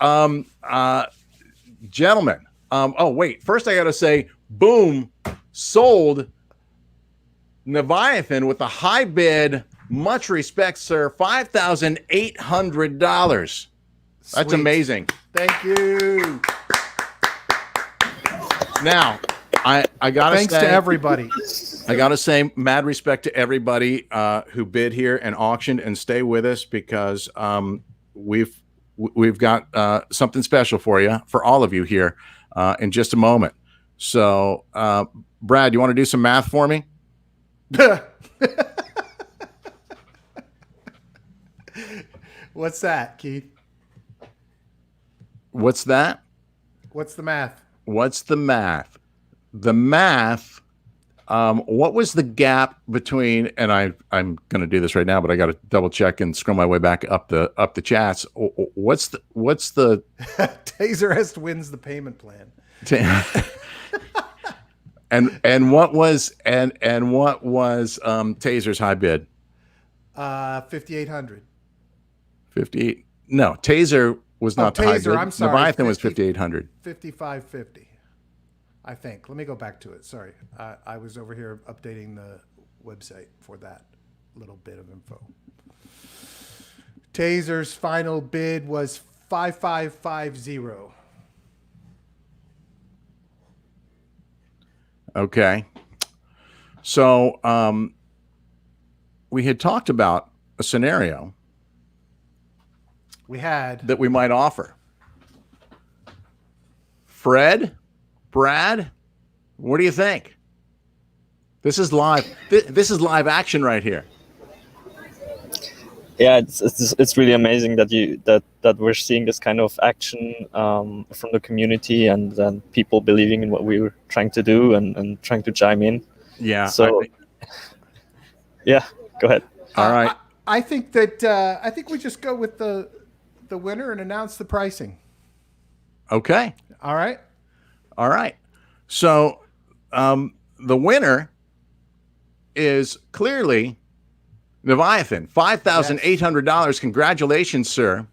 gentlemen. Wait. First, I got to say, boom, sold. Leviathan with a high bid. Much respect, sir. $5,800. That's amazing. Thank you. Now, I gotta thanks to everybody. I gotta say, mad respect to everybody who bid here and auctioned, and stay with us because we've got something special for you, for all of you here in just a moment. So, Brad, you want to do some math for me? What's that, Keith? What's that? What's the math? What's the math? The math. What was the gap between? And I'm going to do this right now, but I got to double check and scroll my way back up the chats. What's the Taser wins the payment plan. and what was Taser's high bid? 5,800. 58. No, Taser was not the high bid. I'm sorry. Leviathan was 5,800. 5,550. I think. Let me go back to it. Sorry. I was over here updating the website for that little bit of info. Taser's final bid was 5,550. Okay. So we had talked about a scenario that we might offer. Fred, Brad, what do you think? This is live. This is live action right here. Yeah, it's really amazing that we're seeing this kind of action from the community, and then people believing in what we were trying to do and trying to chime in. Yeah. So, yeah, go ahead. All right. I think we just go with the winner and announce the pricing. Okay. All right. So the winner is clearly Leviathan, $5,800. Congratulations, sir.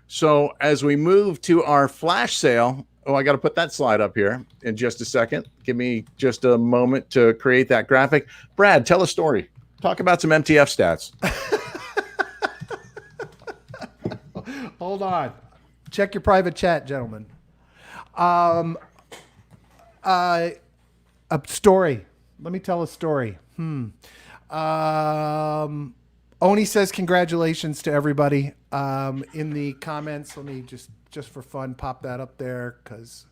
So as we move to our flash sale, I got to put that slide up here in just a second. Give me just a moment to create that graphic. Brad, tell a story. Talk about some MTF stats. Hold on. Check your private chat, gentlemen. A story. Let me tell a story. Oni says congratulations to everybody. In the comments, let me just for fun pop that up there because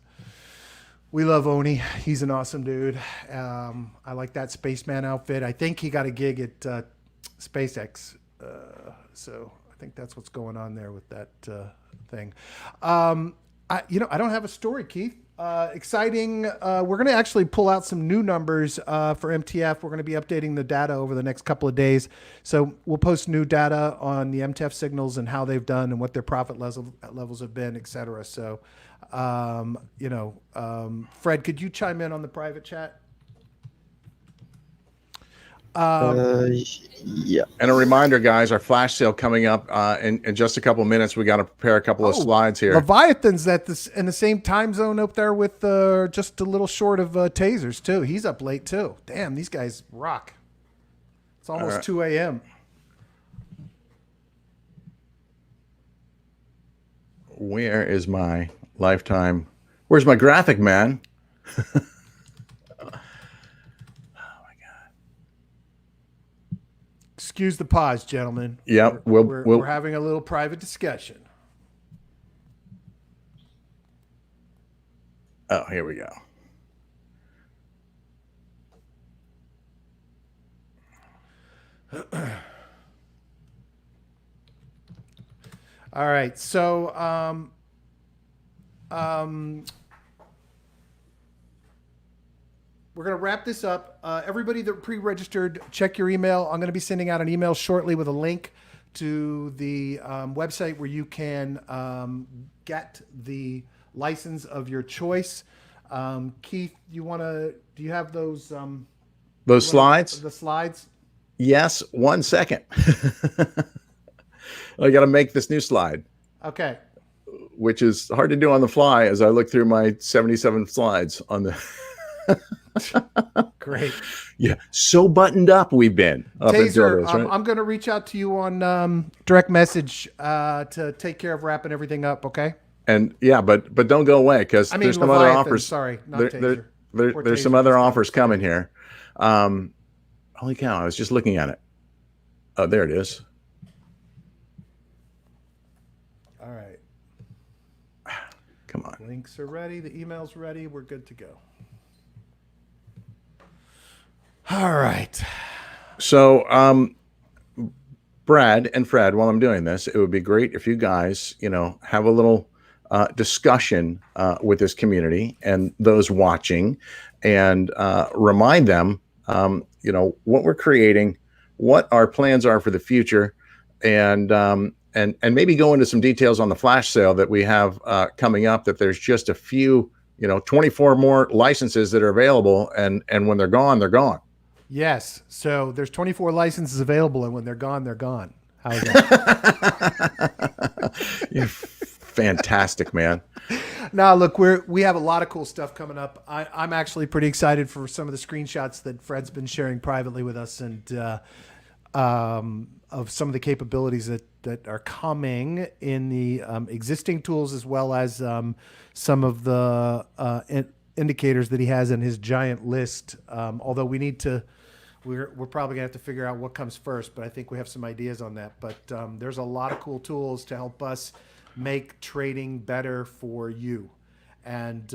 we love Oni. He's an awesome dude. I like that spaceman outfit. I think he got a gig at SpaceX. So I think that's what's going on there with that thing. I don't have a story, Keith. Exciting. We're going to actually pull out some new numbers for MTF. We're going to be updating the data over the next couple of days. So we'll post new data on the MTF signals and how they've done and what their profit levels have been, et cetera. So, Fred, could you chime in on the private chat? Yeah. And a reminder, guys, our flash sale coming up in just a couple of minutes. We got to prepare a couple of slides here. Leviathan's in the same time zone up there with just a little short of Tasers, too. He's up late, too. Damn, these guys rock. It's almost 2 a.m. Where is my lifetime? Where's my graphic, man? Excuse the pause, gentlemen. Yep, we're having a little private discussion. Oh, here we go. All right, so we're going to wrap this up. Everybody that pre-registered, check your email. I'm going to be sending out an email shortly with a link to the website where you can get the license of your choice. Keith, do you have those slides? The slides? Yes, 1 second. I got to make this new slide. Okay. Which is hard to do on the fly as I look through my 77 slides on the... Great. Yeah, so buttoned up we've been. Taser, right? I'm going to reach out to you on direct message to take care of wrapping everything up, okay? And yeah, but don't go away because there's some other offers. Sorry, not Taser. There's some other offers coming here. Holy cow, I was just looking at it. Oh, there it is. All right. Come on. Links are ready. The email's ready. We're good to go. All right. So, Brad and Fred, while I'm doing this, it would be great if you guys, have a little discussion with this community and those watching, and remind them, what we're creating, what our plans are for the future, and maybe go into some details on the flash sale that we have coming up. That there's just a few, 24 more licenses that are available, and when they're gone, they're gone. Yes. So there's 24 licenses available, and when they're gone, they're gone. How's that? You're fantastic, man. Now, look, we have a lot of cool stuff coming up. I'm actually pretty excited for some of the screenshots that Fred's been sharing privately with us, and of some of the capabilities that are coming in the existing tools, as well as some of the indicators that he has in his giant list. Although we're probably gonna have to figure out what comes first, but I think we have some ideas on that. But there's a lot of cool tools to help us make trading better for you. And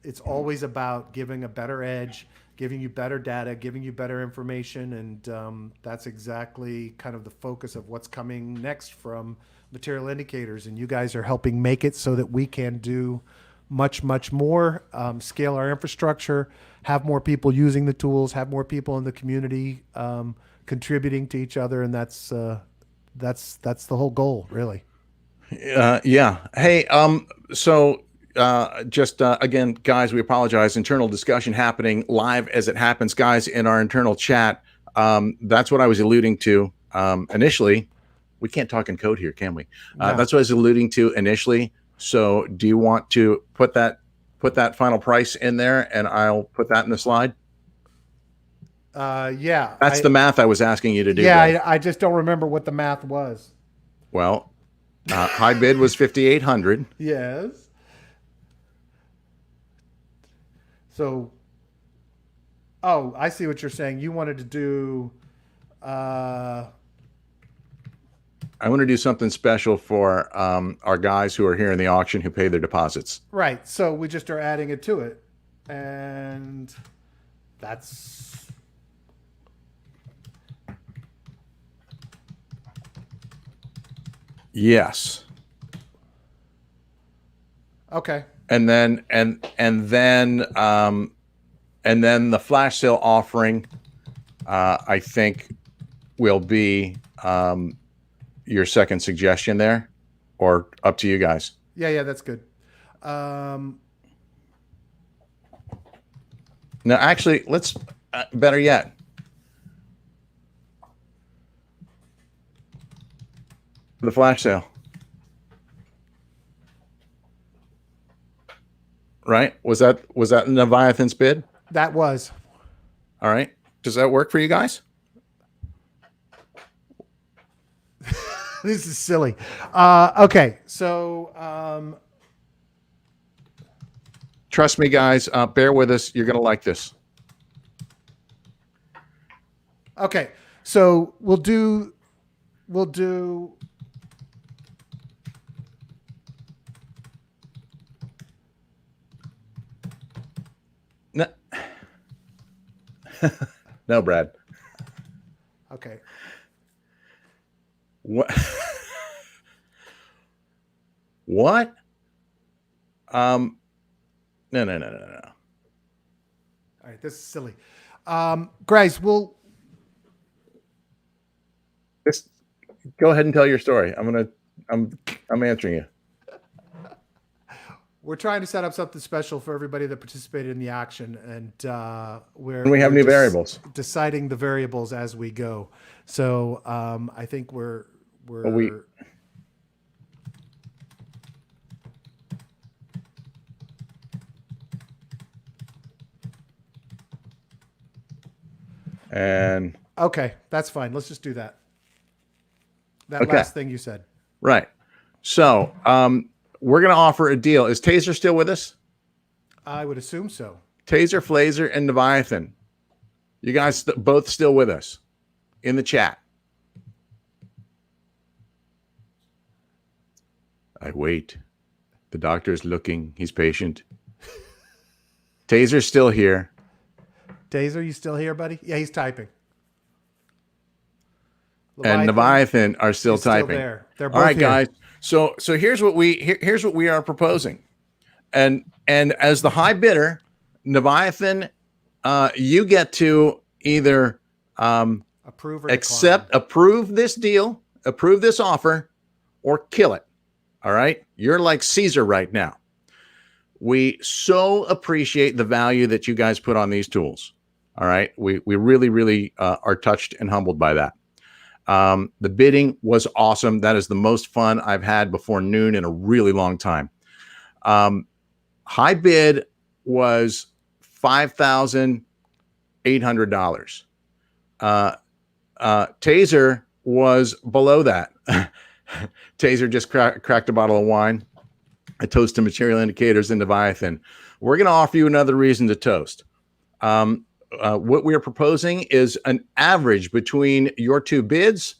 it's always about giving a better edge, giving you better data, giving you better information. And that's exactly kind of the focus of what's coming next from Material Indicators. And you guys are helping make it so that we can do much, much more, scale our infrastructure, have more people using the tools, have more people in the community contributing to each other. And that's the whole goal, really. Yeah. Hey, so again, guys, we apologize. Internal discussion happening live as it happens, guys, in our internal chat. That's what I was alluding to. initially, we can't talk in code here, can we? No. That's what I was alluding to initially. So do you want to put that final price in there, and I'll put that in the slide? Yeah. That's the math I was asking you to do. Yeah, I just don't remember what the math was. Well, high bid was 5,800. Yes. So, oh, I see what you're saying. You wanted to do. I want to do something special for our guys who are here in the auction who pay their deposits. Right. So we just are adding it to it, and that's. Yes. Okay. And then the flash sale offering, I think, will be your second suggestion there, or up to you guys. Yeah, that's good. No, actually, let's better yet. The flash sale. Right? Was that Leviathan's bid? That was. All right. Does that work for you guys? This is silly. Okay, so Trust me, guys. Bear with us. You're going to like this. okay, so we'll do. No, no, Brad. Okay. What? What? No. All right, this is silly. Grace, we'll. Just go ahead and tell your story. I'm answering you. We're trying to set up something special for everybody that participated in the auction, and And we have new variables. Deciding the variables as we go. So I think we're and okay. That's fine. Let's just do that. That Okay. last thing you said. right. So we're going to offer a deal. Is Taser still with us? I would assume so. Taser, Flazer, and Leviathan. You guys both still with us in the chat. I wait. The doctor's looking. He's patient. Taser's still here. Taser, you still here, buddy? Yeah, he's typing. And Leviathan are still is still typing. there. They're All right, both here. guys. So here's what we are proposing. And as the high bidder, Leviathan, you get to either Approve or approve this deal, approve this offer, or kill it. All right. You're like Caesar right now. We so appreciate the value that you guys put on these tools. All right. We really, really are touched and humbled by that. The bidding was awesome. That is the most fun I've had before noon in a really long time. High bid was $5,800. Taser was below that. Taser just cracked a bottle of wine. I toast to material indicators in Leviathan. We're going to offer you another reason to toast. What we are proposing is an average between your two bids,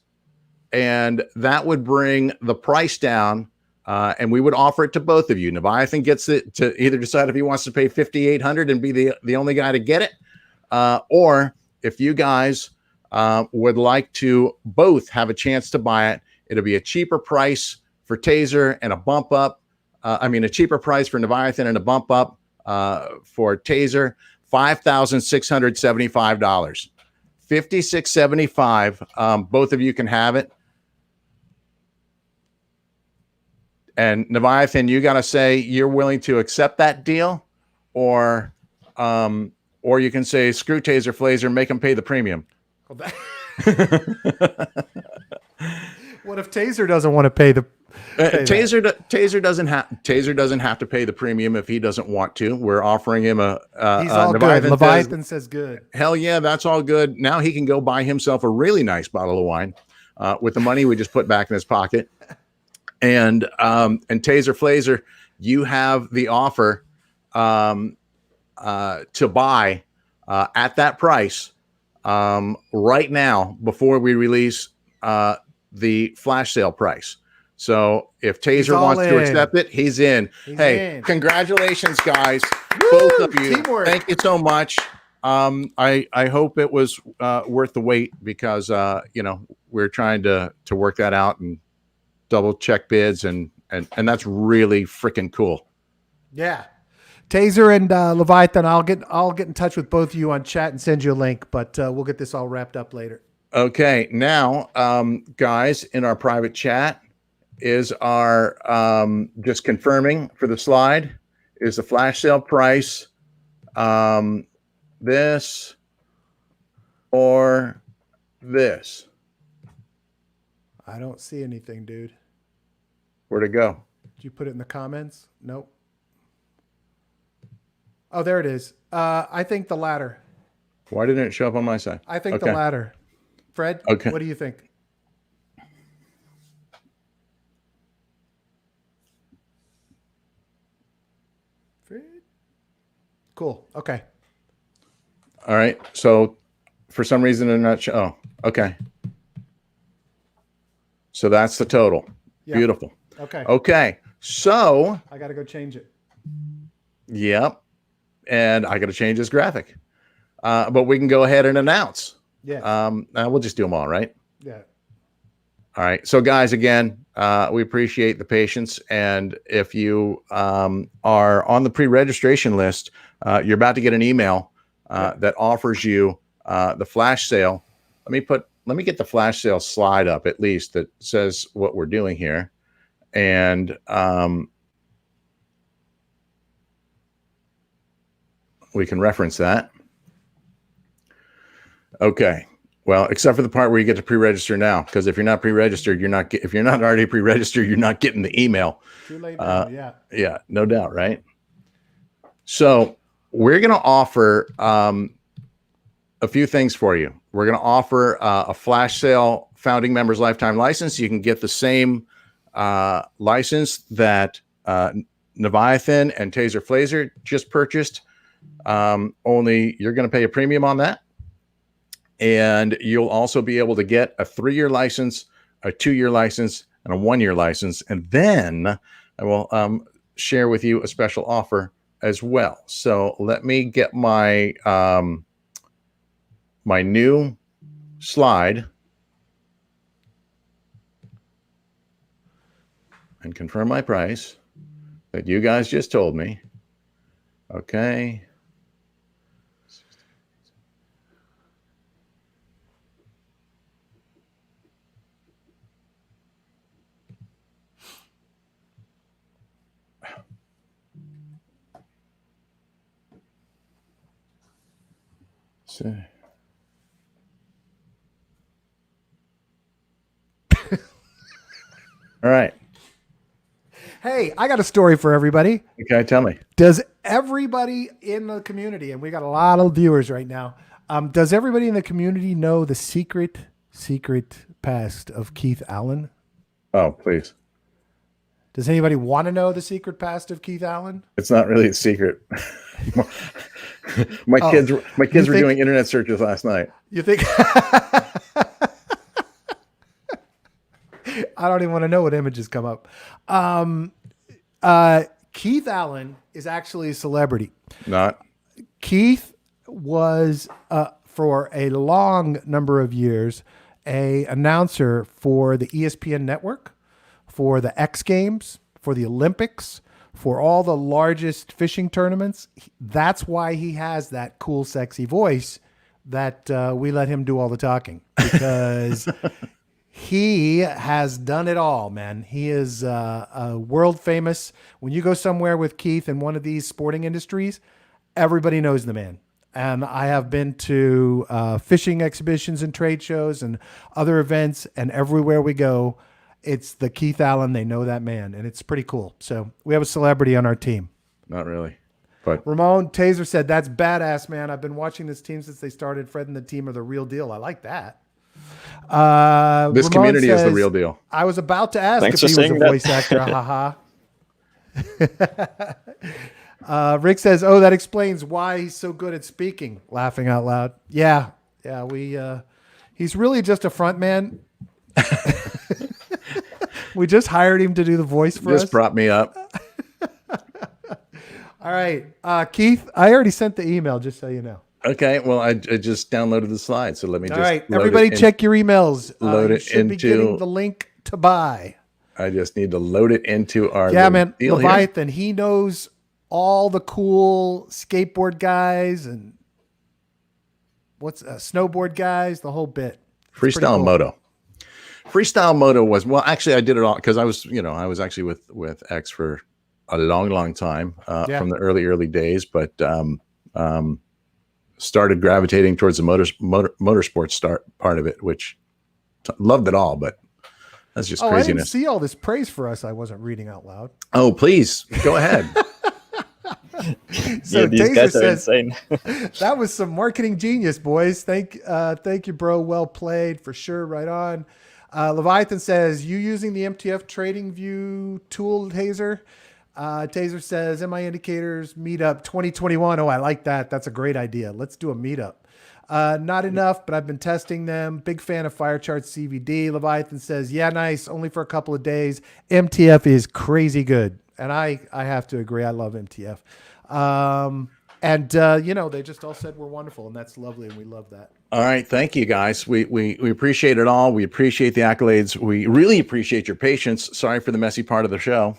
and that would bring the price down, and we would offer it to both of you. Leviathan gets it to either decide if he wants to pay $5,800 and be the only guy to get it, or if you guys would like to both have a chance to buy it, it'll be a cheaper price for Taser and a bump up. A cheaper price for Leviathan and a bump up for Taser. $5,675, $5,675. Both of you can have it. And Leviathan, you got to say you're willing to accept that deal, or you can say screw Taser, Flazer, make them pay the premium. What if Taser doesn't want to pay the? Taser doesn't have to pay the premium if he doesn't want to. We're offering him He's all good. Leviathan says good. Hell yeah, that's all good. Now he can go buy himself a really nice bottle of wine with the money we just put back in his pocket. And Taser Flazer, you have the offer to buy at that price right now before we release the flash sale price. So if Taser wants to accept it, he's in. Hey, congratulations, guys. Woo! Both of you. Teamwork. Thank you so much. I hope it was worth the wait because we're trying to work that out and double check bids and that's really freaking cool. Yeah. Taser and Leviathan, I'll get in touch with both of you on chat and send you a link, but we'll get this all wrapped up later. Okay, now, guys, in our private chat is our just confirming for the slide is the flash sale price this or this. I don't see anything, dude. Where'd it go? Did you put it in the comments? Nope. Oh, there it is. I think the latter. Why didn't it show up on my side? I think the latter. Fred, okay. What do you think? Fred? Cool. Okay. All right. So for some reason they're not oh, okay. So that's the total. Yep. Beautiful. Okay. Okay. So I got to go change it. Yep. And I got to change this graphic. But we can go ahead and announce. Yeah. We'll just do them all, right? Yeah. All right. So guys, again, we appreciate the patience. And if you are on the pre-registration list, you're about to get an email that offers you the flash sale. Let me get the flash sale slide up at least that says what we're doing here. And we can reference that. Okay. Well, except for the part where you get to pre-register now, because if you're not pre-registered, if you're not already pre-registered, you're not getting the email. Too late now, yeah. Yeah, no doubt, right? So we're going to offer a few things for you. We're going to offer a flash sale founding members lifetime license. You can get the same license that Leviathan and Taser Flazer just purchased. Only you're going to pay a premium on that. And you'll also be able to get a 3-year license, a 2-year license, and a 1-year license. And then I will share with you a special offer as well. So let me get my my new slide and confirm my price that you guys just told me. Okay. So. All right. Hey, I got a story for everybody. Okay, tell me. Does everybody in the community, and we got a lot of viewers right now, does everybody in the community know the secret past of Keith Allen? Oh, please. Does anybody want to know the secret past of Keith Allen? It's not really a secret. my kids were doing internet searches last night. You think? I don't even want to know what images come up. Keith Allen is actually a celebrity. Not. Keith was, for a long number of years, an announcer for the ESPN network, for the X Games, for the Olympics, for all the largest fishing tournaments. That's why he has that cool, sexy voice that we let him do all the talking, because he has done it all, man. He is world famous. When you go somewhere with Keith in one of these sporting industries, everybody knows the man. And I have been to fishing exhibitions and trade shows and other events, and everywhere we go, it's the Keith Allen. They know that man, and it's pretty cool. So we have a celebrity on our team. Not really, but Ramon Taser said, "That's badass, man. I've been watching this team since they started. Fred and the team are the real deal." I like that. this Ramon community is the says, real deal. I was about to ask Thanks if for he was a saying that. voice actor. Rick says, "Oh, that explains why he's so good at speaking." Laughing out loud. Yeah. He's really just a front man. We just hired him to do the voice for us. Just brought me up. All right, Keith, I already sent the email, just so you know. Okay, well, I just downloaded the slide, so let me All just right, load everybody it in. check your emails. load You it should be into- getting the link to buy. I just need to load it into our Yeah, little man, deal here. Leviathan, he knows all the cool skateboard guys and snowboard guys, the whole bit. It's pretty Freestyle cool. Moto. Freestyle Moto was, well, actually I did it all because I was actually with X for a long time Yeah. from the early days, but started gravitating towards the motorsports part of it, which loved it all, but that's just Oh, I didn't craziness. see all this praise for us. I wasn't reading out loud. Oh, please go ahead. So Yeah, these Taser guys are says, insane. that was some marketing genius, boys. Thank you, bro. Well played for sure. Right on. Leviathan says, you using the MTF Trading View tool, Taser? Taser says, MI Indicators Meetup 2021. Oh, I like that. That's a great idea. Let's do a meetup. Not enough, but I've been testing them. Big fan of Firecharts CVD. Leviathan says, yeah, nice. Only for a couple of days. MTF is crazy good. And I have to agree. I love MTF. They just all said we're wonderful, and that's lovely, and we love that. All right, thank you guys. We appreciate it all. We appreciate the accolades. We really appreciate your patience. Sorry for the messy part of the show.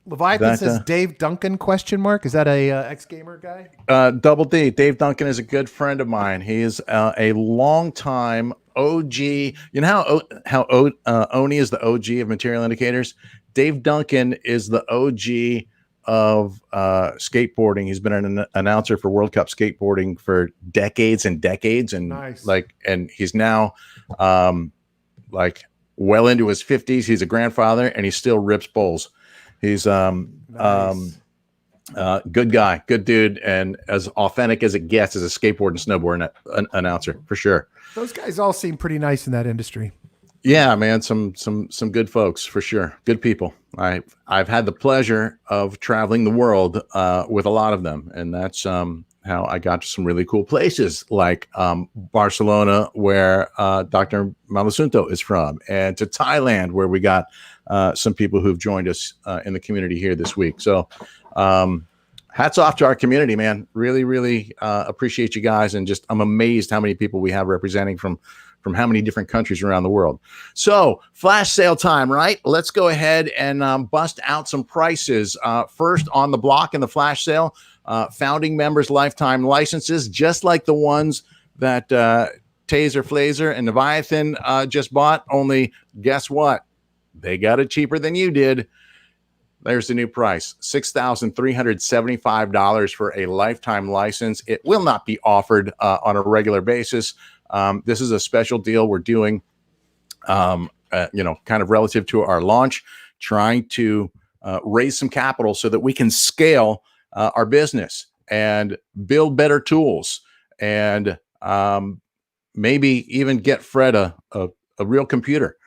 Leviathan says Dave Duncan ? Is that a ex-gamer guy? Double D. Dave Duncan is a good friend of mine. He is a longtime OG. You know how Oni is the OG of Material Indicators? Dave Duncan is the OG of skateboarding. He's been an announcer for World Cup skateboarding for decades and decades, and Nice. and he's now well into his 50s. He's a grandfather, and he still rips bowls. He's Nice. good guy, good dude, and as authentic as it gets as a skateboard and snowboard announcer for sure. Those guys all seem pretty nice in that industry. Yeah, man, some good folks for sure. Good people. I've had the pleasure of traveling the world with a lot of them, and that's how I got to some really cool places like Barcelona, where Dr. Malasunto is from, and to Thailand, where we got some people who've joined us in the community here this week. So hats off to our community, man. Really, really appreciate you guys, and just I'm amazed how many people we have representing from how many different countries around the world. So flash sale time, right? Let's go ahead and bust out some prices. First on the block in the flash sale, founding members lifetime licenses, just like the ones that Taser, Flazer, and Leviathan just bought. Only guess what? They got it cheaper than you did. There's the new price, $6,375 for a lifetime license. It will not be offered on a regular basis. This is a special deal we're doing, kind of relative to our launch, trying to raise some capital so that we can scale our business and build better tools, and maybe even get Fred a real computer.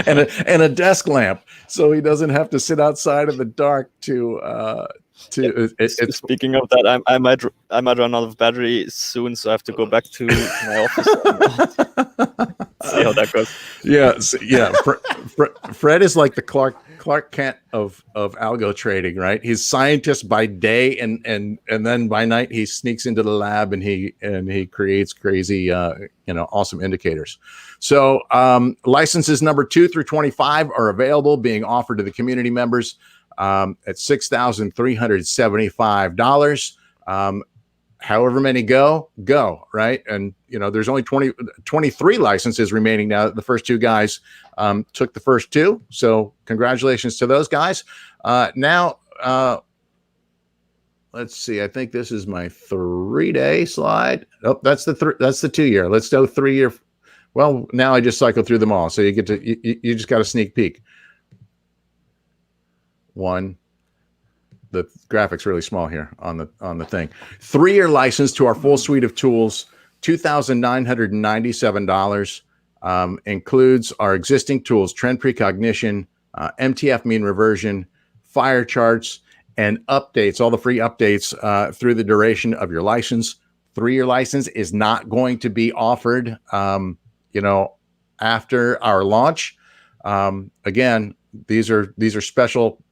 and a desk lamp, so he doesn't have to sit outside in the dark Speaking of that, I might run out of battery soon, so I have to go back to my office. See how that goes. Yeah. Fred is like the Clark Kent of algo trading, right? He's scientist by day, and then by night he sneaks into the lab and he creates crazy, awesome indicators. So licenses number 2 through 25 are available, being offered to the community members at $6,375. However many go, right? And, there's only 23 licenses remaining now. The first two guys took the first two. So congratulations to those guys. Now, let's see. I think this is my 3-day slide. Oh, that's the 2 year. Let's do 3 year. Well, now I just cycle through them all. So you get to, you just got a sneak peek. One, the graphic's really small here on the thing. 3 year license to our full suite of tools, $2,997. Includes our existing tools, trend precognition, MTF mean reversion, fire charts, and updates, all the free updates through the duration of your license. 3 year license is not going to be offered, after our launch. Again, these are special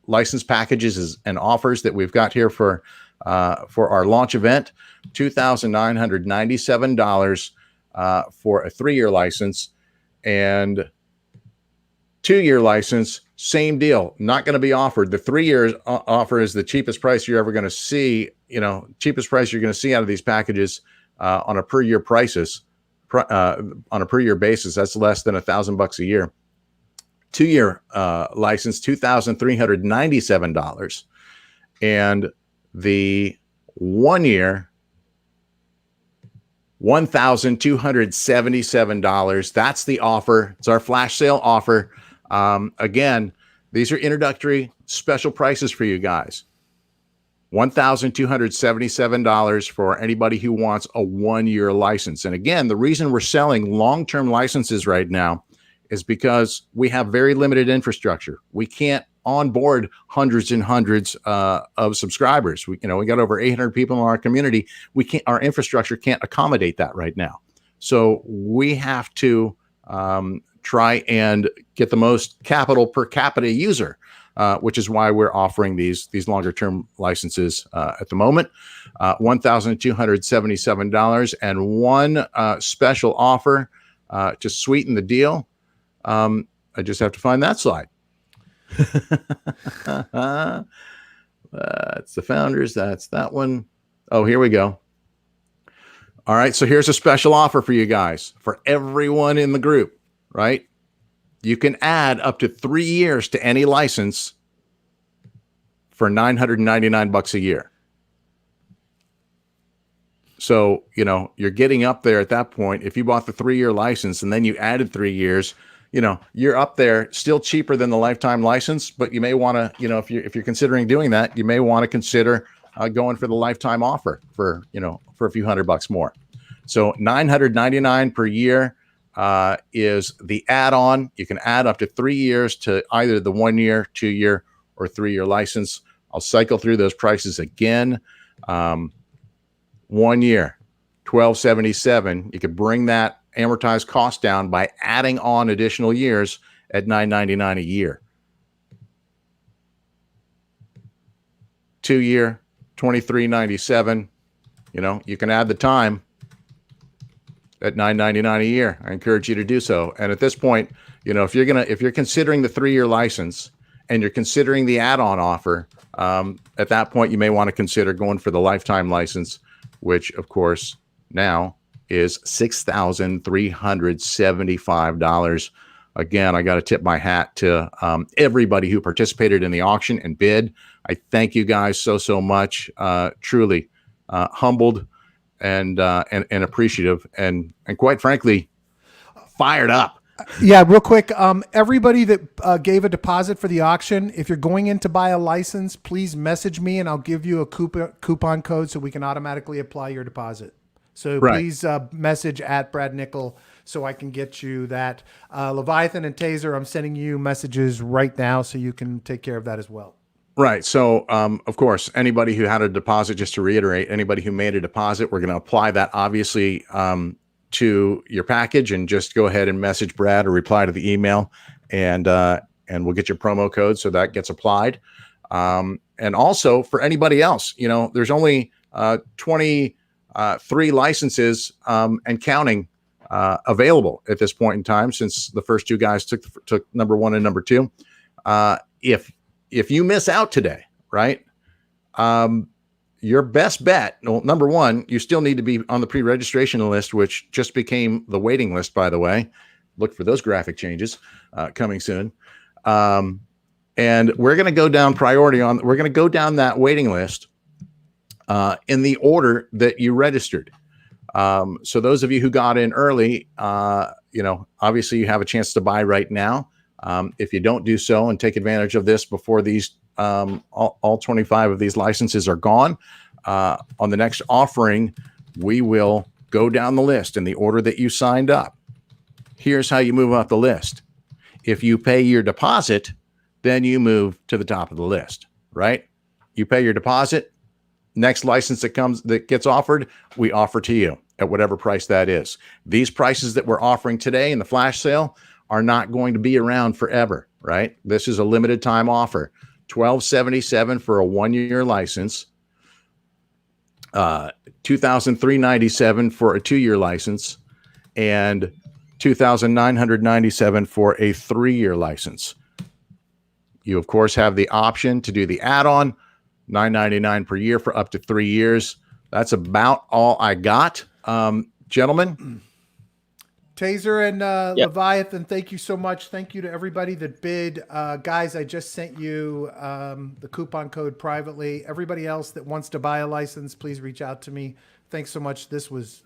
license packages and offers that we've got here for our launch event. $2,997 for a 3 year license, and 2 year license, same deal, not going to be offered. The 3 years offer is the cheapest price you're ever going to see, cheapest price you're going to see out of these packages on a per year basis. That's less than $1,000 a year. 2 year license, $2,397, and the 1 year, $1,277. That's the offer. It's our flash sale offer. Again, these are introductory special prices for you guys. $1,277 for anybody who wants a 1 year license. And again, the reason we're selling long-term licenses right now is because we have very limited infrastructure. We can't onboard hundreds and hundreds of subscribers. We got over 800 people in our community. Our infrastructure can't accommodate that right now. So we have to try and get the most capital per capita user, which is why we're offering these longer term licenses at the moment. $1,277, and one special offer to sweeten the deal. I just have to find that slide. That's the founders. That's that one. Oh, here we go. All right. So here's a special offer for you guys, for everyone in the group, right? You can add up to 3 years to any license for $999 a year. So, you're getting up there at that point. If you bought the 3 year license and then you added 3 years, you're up there, still cheaper than the lifetime license, but you may want to, if you're considering doing that, you may want to consider going for the lifetime offer for a few $100 more. So $999 per year is the add-on. You can add up to 3 years to either the 1 year, 2 year, or 3 year license. I'll cycle through those prices again. 1 year, $1,277. You could bring that amortized cost down by adding on additional years at $999 a year. 2 year, $23.97. You can add the time at $999 a year. I encourage you to do so. And at this point, if you're considering the 3 year license and you're considering the add-on offer, at that point, you may want to consider going for the lifetime license, which of course now is $6,375. Again, I got to tip my hat to everybody who participated in the auction and bid. I thank you guys so much. Truly humbled and appreciative, and quite frankly, fired up. Yeah, real quick. Everybody that gave a deposit for the auction, if you're going in to buy a license, please message me and I'll give you a coupon code so we can automatically apply your deposit. So please message at Brad Nickel so I can get you that. Leviathan and Taser, I'm sending you messages right now so you can take care of that as well. Right. So, of course, anybody who had a deposit, just to reiterate, anybody who made a deposit, we're going to apply that obviously to your package, and just go ahead and message Brad or reply to the email, and we'll get your promo code so that gets applied. And also for anybody else, there's only 23 licenses and counting available at this point in time, since the first two guys took number 1 and number 2. If you miss out today, right? Your best bet, well, number 1, you still need to be on the pre-registration list, which just became the waiting list, by the way. Look for those graphic changes coming soon. And we're going to go down that waiting list in the order that you registered. So those of you who got in early, obviously you have a chance to buy right now. If you don't do so and take advantage of this before these all 25 of these licenses are gone, on the next offering, we will go down the list in the order that you signed up. Here's how you move up the list. If you pay your deposit, then you move to the top of the list, right? You pay your deposit, next license that gets offered, we offer to you at whatever price that is. These prices that we're offering today in the flash sale are not going to be around forever, right? This is a limited time offer. $1,277 for a 1-year license, $2,397 for a 2-year license, and $2,997 for a 3-year license. You, of course, have the option to do the add-on, $9.99 per year for up to 3 years. That's about all I got. Gentlemen? Taser and Leviathan, thank you so much. Thank you to everybody that bid. Guys, I just sent you the coupon code privately. Everybody else that wants to buy a license, please reach out to me. Thanks so much. This was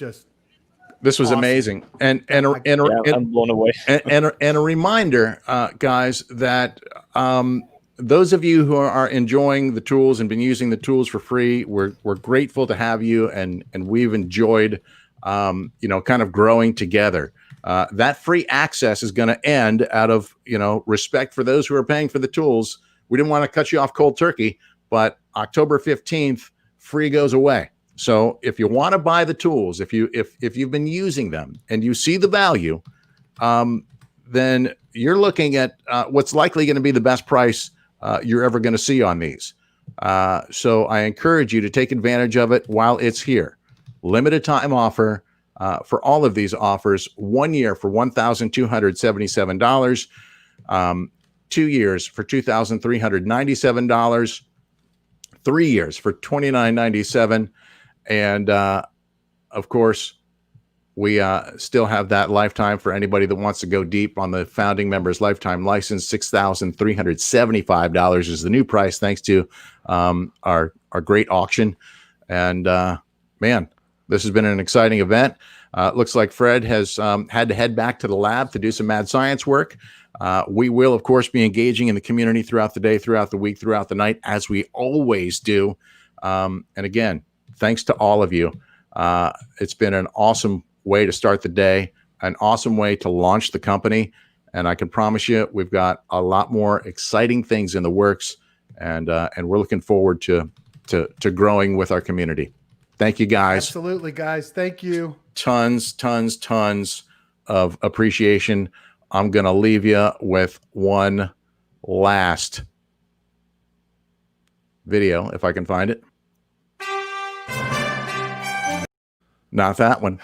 awesome. Amazing. And I'm blown away. and a reminder, guys, that those of you who are enjoying the tools and been using the tools for free, we're grateful to have you, and we've enjoyed kind of growing together. That free access is going to end out of respect for those who are paying for the tools. We didn't want to cut you off cold turkey, but October 15th, free goes away. So if you want to buy the tools, if you've been using them and you see the value, then you're looking at what's likely going to be the best price you're ever going to see on these. So I encourage you to take advantage of it while it's here. Limited time offer for all of these offers. 1 year for $1,277, 2 years for $2,397, 3 years for $2,997. And of course, we still have that lifetime for anybody that wants to go deep on the founding members lifetime license. $6,375 is the new price, thanks to our great auction. And man, this has been an exciting event. Looks like Fred has had to head back to the lab to do some mad science work. We will, of course, be engaging in the community throughout the day, throughout the week, throughout the night, as we always do. And again, thanks to all of you. It's been an awesome way to start the day, an awesome way to launch the company. And I can promise you, we've got a lot more exciting things in the works, and we're looking forward to growing with our community. Thank you, guys. Absolutely, guys. Thank you. Tons of appreciation. I'm going to leave you with one last video, if I can find it. Not that one.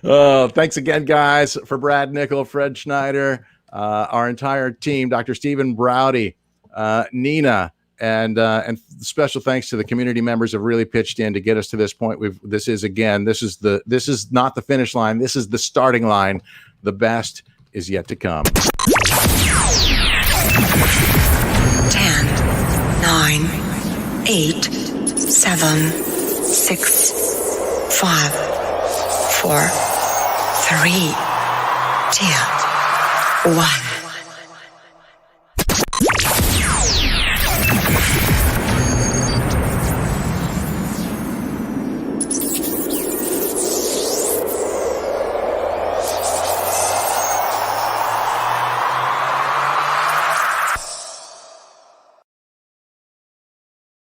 Oh, thanks again, guys, for Brad Nickel, Fred Schneider, our entire team, Dr. Stephen Browdy, Nina, and special thanks to the community members who have really pitched in to get us to this point. This is not the finish line. This is the starting line. The best is yet to come. 10, 9, 8, 7, 6, 5, 4, 3, 2, 1.